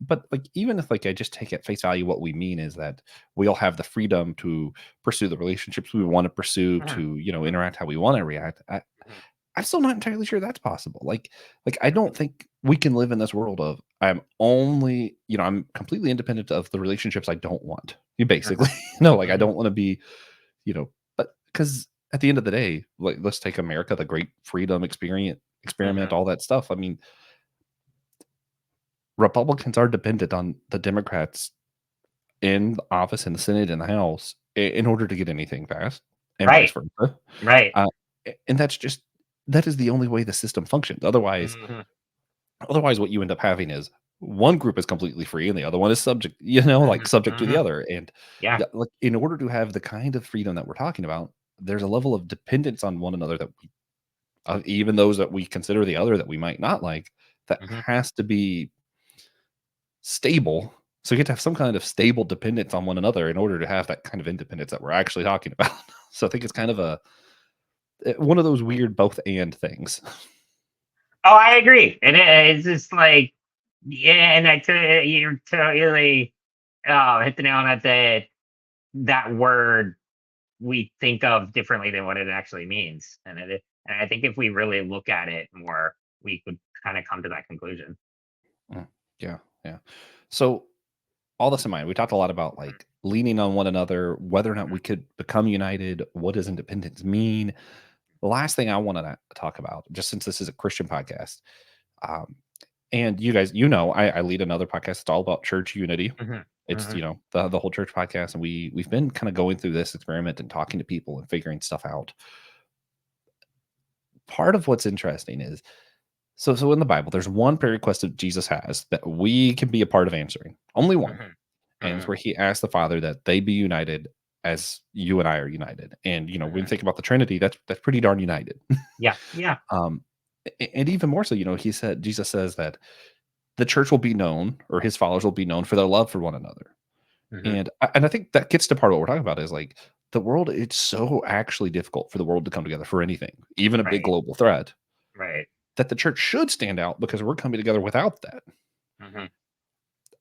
but like even if like I just take at face value what we mean is that we all have the freedom to pursue the relationships we want to pursue, Hmm. to Hmm. interact how we want to react. Hmm. I'm still not entirely sure that's possible. Like I don't think we can live in this world of I'm only, I'm completely independent of the relationships I don't want. You Mhm, basically, no, like I mhm, don't want to be, but because at the end of the day, like let's take America, the great freedom experiment, mhm. all that stuff. I mean, Republicans are dependent on the Democrats in the office in the Senate and the House in order to get anything passed, and vice Right, versa. right. Uh, and that is the only way the system functions. Mhm, Otherwise, what you end up having is one group is completely free and the other one is subject, like mhm, subject to the mhm. other. And Yeah. like in order to have the kind of freedom that we're talking about, there's a level of dependence on one another that even those that we consider the other that we might not like, that Mhm. has to be stable. So you get to have some kind of stable dependence on one another in order to have that kind of independence that we're actually talking about. So I think it's kind of one of those weird both and things. Oh, I agree, and it's just like, yeah, and you're totally, hit the nail on the head. That word we think of differently than what it actually means, and I think if we really look at it more, we could kind of come to that conclusion. Mm, yeah, yeah. So all this in mind, we talked a lot about Mhm, like leaning on one another, whether or not we mhm, could become united. What does independence mean? The last thing I want to talk about, just since this is a Christian podcast, um, and you guys, I lead another podcast. It's all about church unity. mhm, It's mhm, the whole church podcast, and we've been kind of going through this experiment and talking to people and figuring stuff out. Part of what's interesting is so in the Bible, there's one prayer request that Jesus has that we can be a part of answering. Only one. mhm, And it's mhm. where he asked the Father that they be united as you and I are united. And when you Mhm. think about the Trinity, that's pretty darn united. Yeah, yeah. um, and even more so, Jesus says that the church will be known, or his followers will be known for their love for one another. Mhm. And I think that gets to part of what we're talking about is like the world. It's so actually difficult for the world to come together for anything, even a big Right, global threat. right. That the church should stand out because we're coming together without that. Mhm.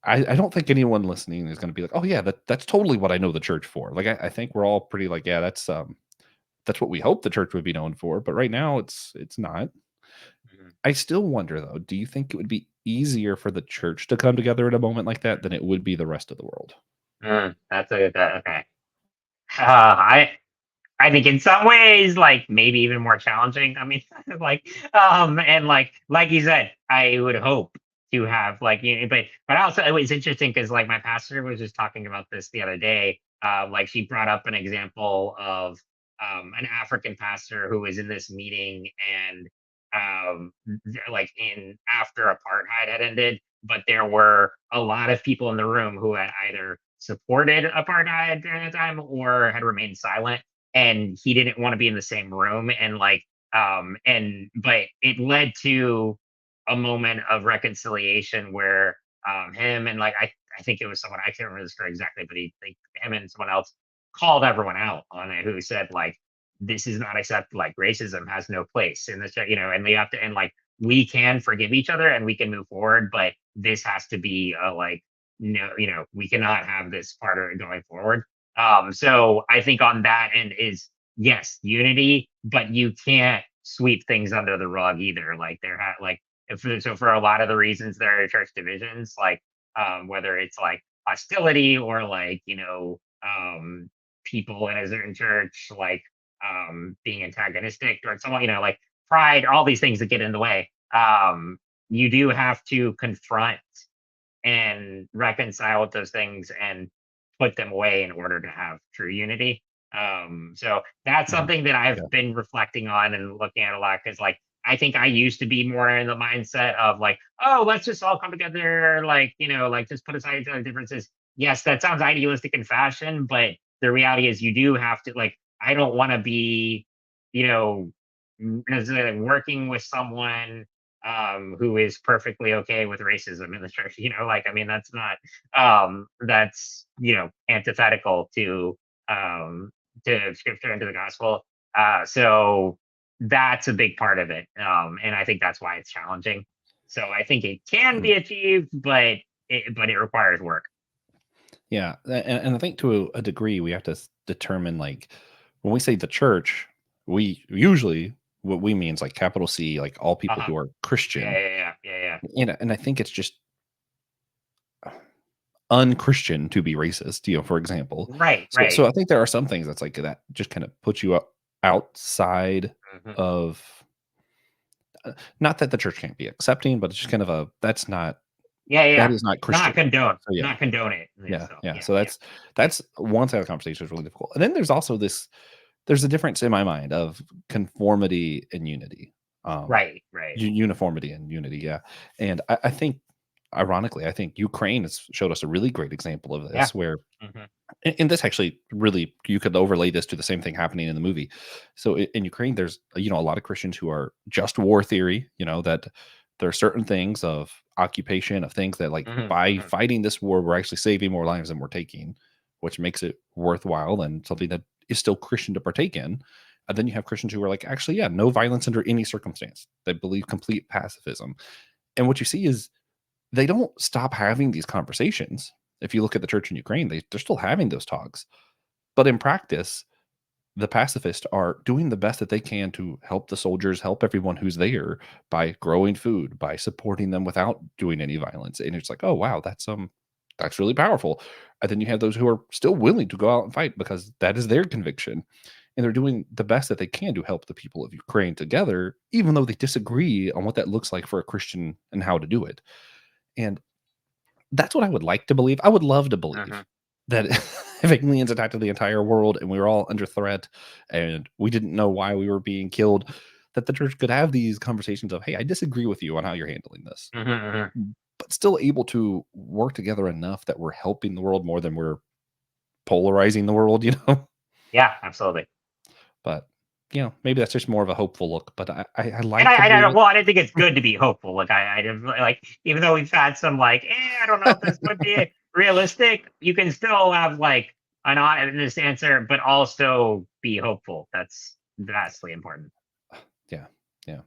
I don't think anyone listening is going to be like, oh yeah, that's totally what I know the church for. Like I think we're all pretty like, yeah, that's what we hope the church would be known for. But right now, it's not. Mhm. I still wonder though. Do you think it would be easier for the church to come together at a moment like that than it would be the rest of the world? That's okay. I think in some ways, like maybe even more challenging. I mean, and like you said, I would hope to have like, but also it was interesting because like my pastor was just talking about this the other day. Like she brought up an example of an African pastor who was in this meeting and like in after apartheid had ended, but there were a lot of people in the room who had either supported apartheid during the time or had remained silent, and he didn't want to be in the same room, and and but it led to a moment of reconciliation where him and I think it was someone, I can't remember the story exactly, but him and someone else called everyone out on it, who said like, this is not acceptable, like racism has no place in this, and we have to, and like we can forgive each other and we can move forward, but this has to be a like, no, we cannot have this part of it going forward. So I think on that end is, yes, unity, but you can't sweep things under the rug either. Like so for a lot of the reasons there are church divisions, like whether it's like hostility or like people in a certain church like being antagonistic towards someone, like pride, all these things that get in the way. You do have to confront and reconcile with those things and put them away in order to have true unity. So that's Mhm. something that I've Yeah. been reflecting on and looking at a lot, because like I think I used to be more in the mindset of like, oh, let's just all come together, like, like just put aside each other's differences. Yes, that sounds idealistic in fashion, but the reality is you do have to, like, I don't want to be, you know, necessarily working with someone who is perfectly okay with racism in the church. Like, I mean, that's not that's antithetical to scripture and to the gospel. So that's a big part of it, and I think that's why it's challenging. So I think it can Mhm. be achieved, but it requires work. Yeah, and I think to a degree we have to determine like when we say the church, we usually what we mean is like capital C, like all people Uh-huh. who are Yeah, Christian. yeah, yeah, yeah, yeah. And I think it's just unchristian to be racist, for example. Right, So right. I think there are some things that's like that just kind of put you outside Mhm. of not that the church can't be accepting, but it's just kind of Yeah, yeah, that yeah. is not Not Christian. condone, So yeah. not condone it. Yeah, Yeah, so yeah. yeah, So yeah. that's one side of the conversation is really difficult. And then there's also there's a difference in my mind of conformity and unity. Um Right, right. uniformity and unity, yeah. And I think ironically, I think Ukraine has showed us a really great example of Yeah. this where Mhm. and this actually really you could overlay this to the same thing happening in the movie. So in Ukraine, there's a lot of Christians who are just war theory. That there are certain things of occupation of things that like Mhm, by mhm. fighting this war, we're actually saving more lives than we're taking, which makes it worthwhile and something that is still Christian to partake in. And then you have Christians who are like, actually, yeah, no violence under any circumstance. They believe complete pacifism. And what you see is they don't stop having these conversations. If you look at the church in Ukraine, they're still having those talks. But in practice, the pacifists are doing the best that they can to help the soldiers, help everyone who's there by growing food, by supporting them without doing any violence. And it's like, oh wow, that's really powerful. And then you have those who are still willing to go out and fight because that is their conviction. And they're doing the best that they can to help the people of Ukraine together, even though they disagree on what that looks like for a Christian and how to do it. And that's what I would like to believe. I would love to believe Mhm. that if aliens attacked the entire world and we were all under threat and we didn't know why we were being killed, that the church could have these conversations of, hey, I disagree with you on how you're handling this, Mhm, mhm. but still able to work together enough that we're helping the world more than we're polarizing the world. Yeah, absolutely. But, maybe that's just more of a hopeful look. But I And like to I believe don't it. well, I didn't think it's good to be hopeful. Like, I didn't like, even though we've had some like, I don't know if this would be realistic. You can still have like an honest answer, but also be hopeful. That's vastly important. Yeah. Yeah.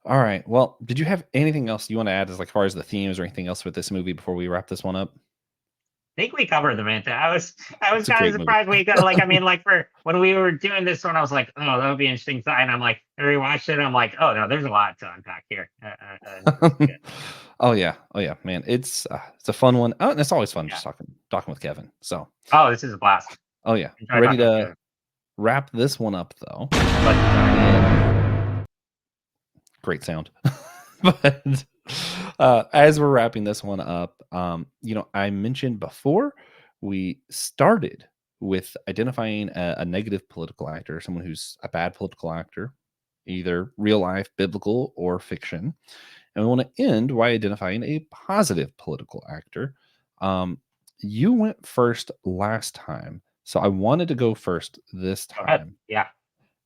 All right. Well, did you have anything else you want to add as like far as the themes or anything else with this movie before we wrap this one up? I think we covered the Manta. I was It's a kind of great movie. surprised we got like, I mean, like for when we were doing this one, I was like, oh, that would be interesting. And I'm like, I rewatched it. I'm like, oh no, there's a lot to unpack here. And it's good. Oh yeah, man. It's a fun one. Oh, and it's always fun Yeah. just talking with Kevin. So, Oh, this is a blast. oh yeah, Enjoy ready talking with to you. wrap this one up though. Let's do it. And great sound. But as we're wrapping this one up, I mentioned before we started with identifying a negative political actor, someone who's a bad political actor, either real life, biblical, or fiction. And we want to end by identifying a positive political actor. Um, you went first last time, so I wanted to go first this Go ahead. time, Yeah.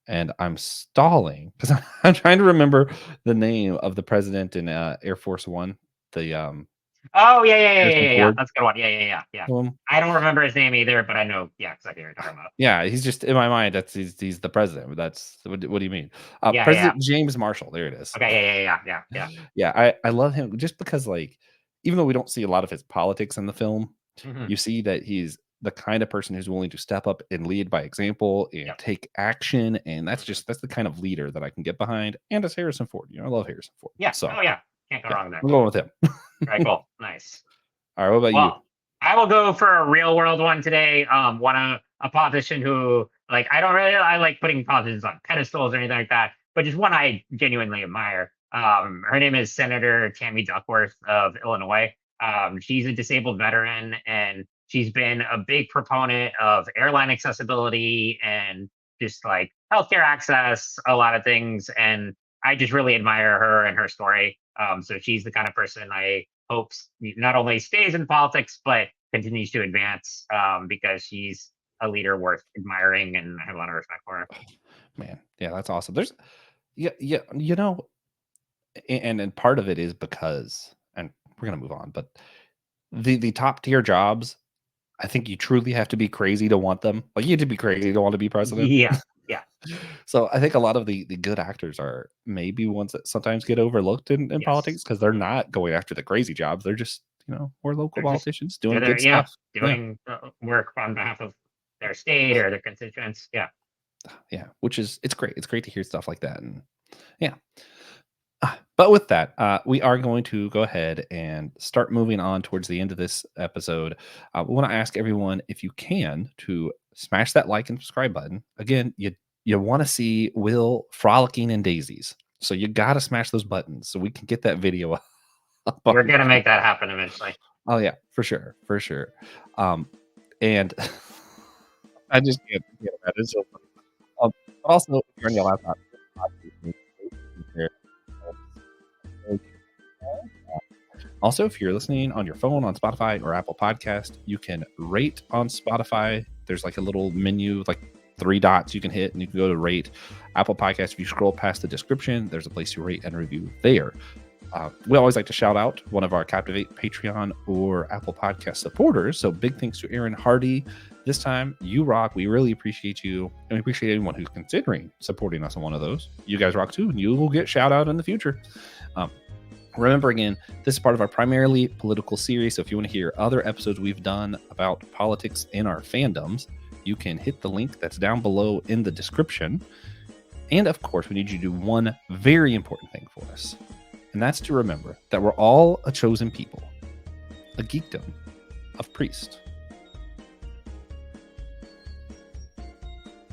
and I'm stalling because I'm trying to remember the name of the president in Air Force One, the Oh, yeah, yeah, yeah, yeah, Harrison yeah, yeah. Ford. That's a good one. Yeah, yeah, yeah, yeah. One. I don't remember his name either, but I know, yeah, exactly what you're talking about. Yeah, he's just in my mind. He's the president. That's what do you mean? Yeah, yeah. President James Marshall. There it is. Okay, yeah, yeah, yeah, yeah, yeah. Yeah, I love him just because, like, even though we don't see a lot of his politics in the film, Mhm. you see that he's the kind of person who's willing to step up and lead by example and Yep. take action, and Mhm. that's the kind of leader that I can get behind, and it's Harrison Ford. I love Harrison Ford. Yeah. So, Oh, yeah. Can't go yeah, wrong there. I'm going with him. Very cool. Nice. Alright, what about you? Well, I will go for a real world one today. One a politician who like I like putting politicians on pedestals or anything like that, but just one I genuinely admire. Her name is Senator Tammy Duckworth of Illinois. She's a disabled veteran and she's been a big proponent of airline accessibility and just like healthcare access, a lot of things. And I just really admire her and her story. So she's the kind of person I hopes not only stays in politics but continues to advance because she's a leader worth admiring, and I have a lot of respect for her. Man, yeah, that's awesome. There's yeah, yeah, and part of it is because and we're gonna move on, but the top tier jobs, I think you truly have to be crazy to want them. Like, you have to be crazy to want to be president. Yeah, yeah, So, I think a lot of the good actors are maybe ones that sometimes get overlooked in yes. politics because 'cause they're Mhm. not going after the crazy jobs. They're just, we're local They're just politicians doing they're there, good yeah, stuff. Yeah. doing work on behalf of their state or their constituents. Yeah, Yeah, it's great. It's great to hear stuff like that, and yeah. But with that, we are going to go ahead and start moving on towards the end of this episode. We want to ask everyone, if you can, to smash that like and subscribe button. Again, you want to see Will frolicking in daisies, so you got to smash those buttons so we can get that video up on We're gonna YouTube. make that happen eventually. Oh yeah, for sure, for sure. And I just can't forget about it. It's so funny. But also, if you're on your laptop, also, if you're listening on your phone on Spotify or Apple Podcast, you can rate on Spotify. There's like a little menu, like 3 dots you can hit, and you can go to rate. Apple Podcast, if you scroll past the description, there's a place to rate and review there. We always like to shout out one of our Captivate Patreon or Apple Podcast supporters. So big thanks to Aaron Hardy. This time, you rock. We really appreciate you, and we appreciate anyone who's considering supporting us on one of those. You guys rock too, and you will get shout out in the future. Remember, again, this is part of our primarily political series. So if you want to hear other episodes we've done about politics in our fandoms, you can hit the link that's down below in the description. And of course, we need you to do one very important thing for us. And that's to remember that we're all a chosen people, a geekdom of priests.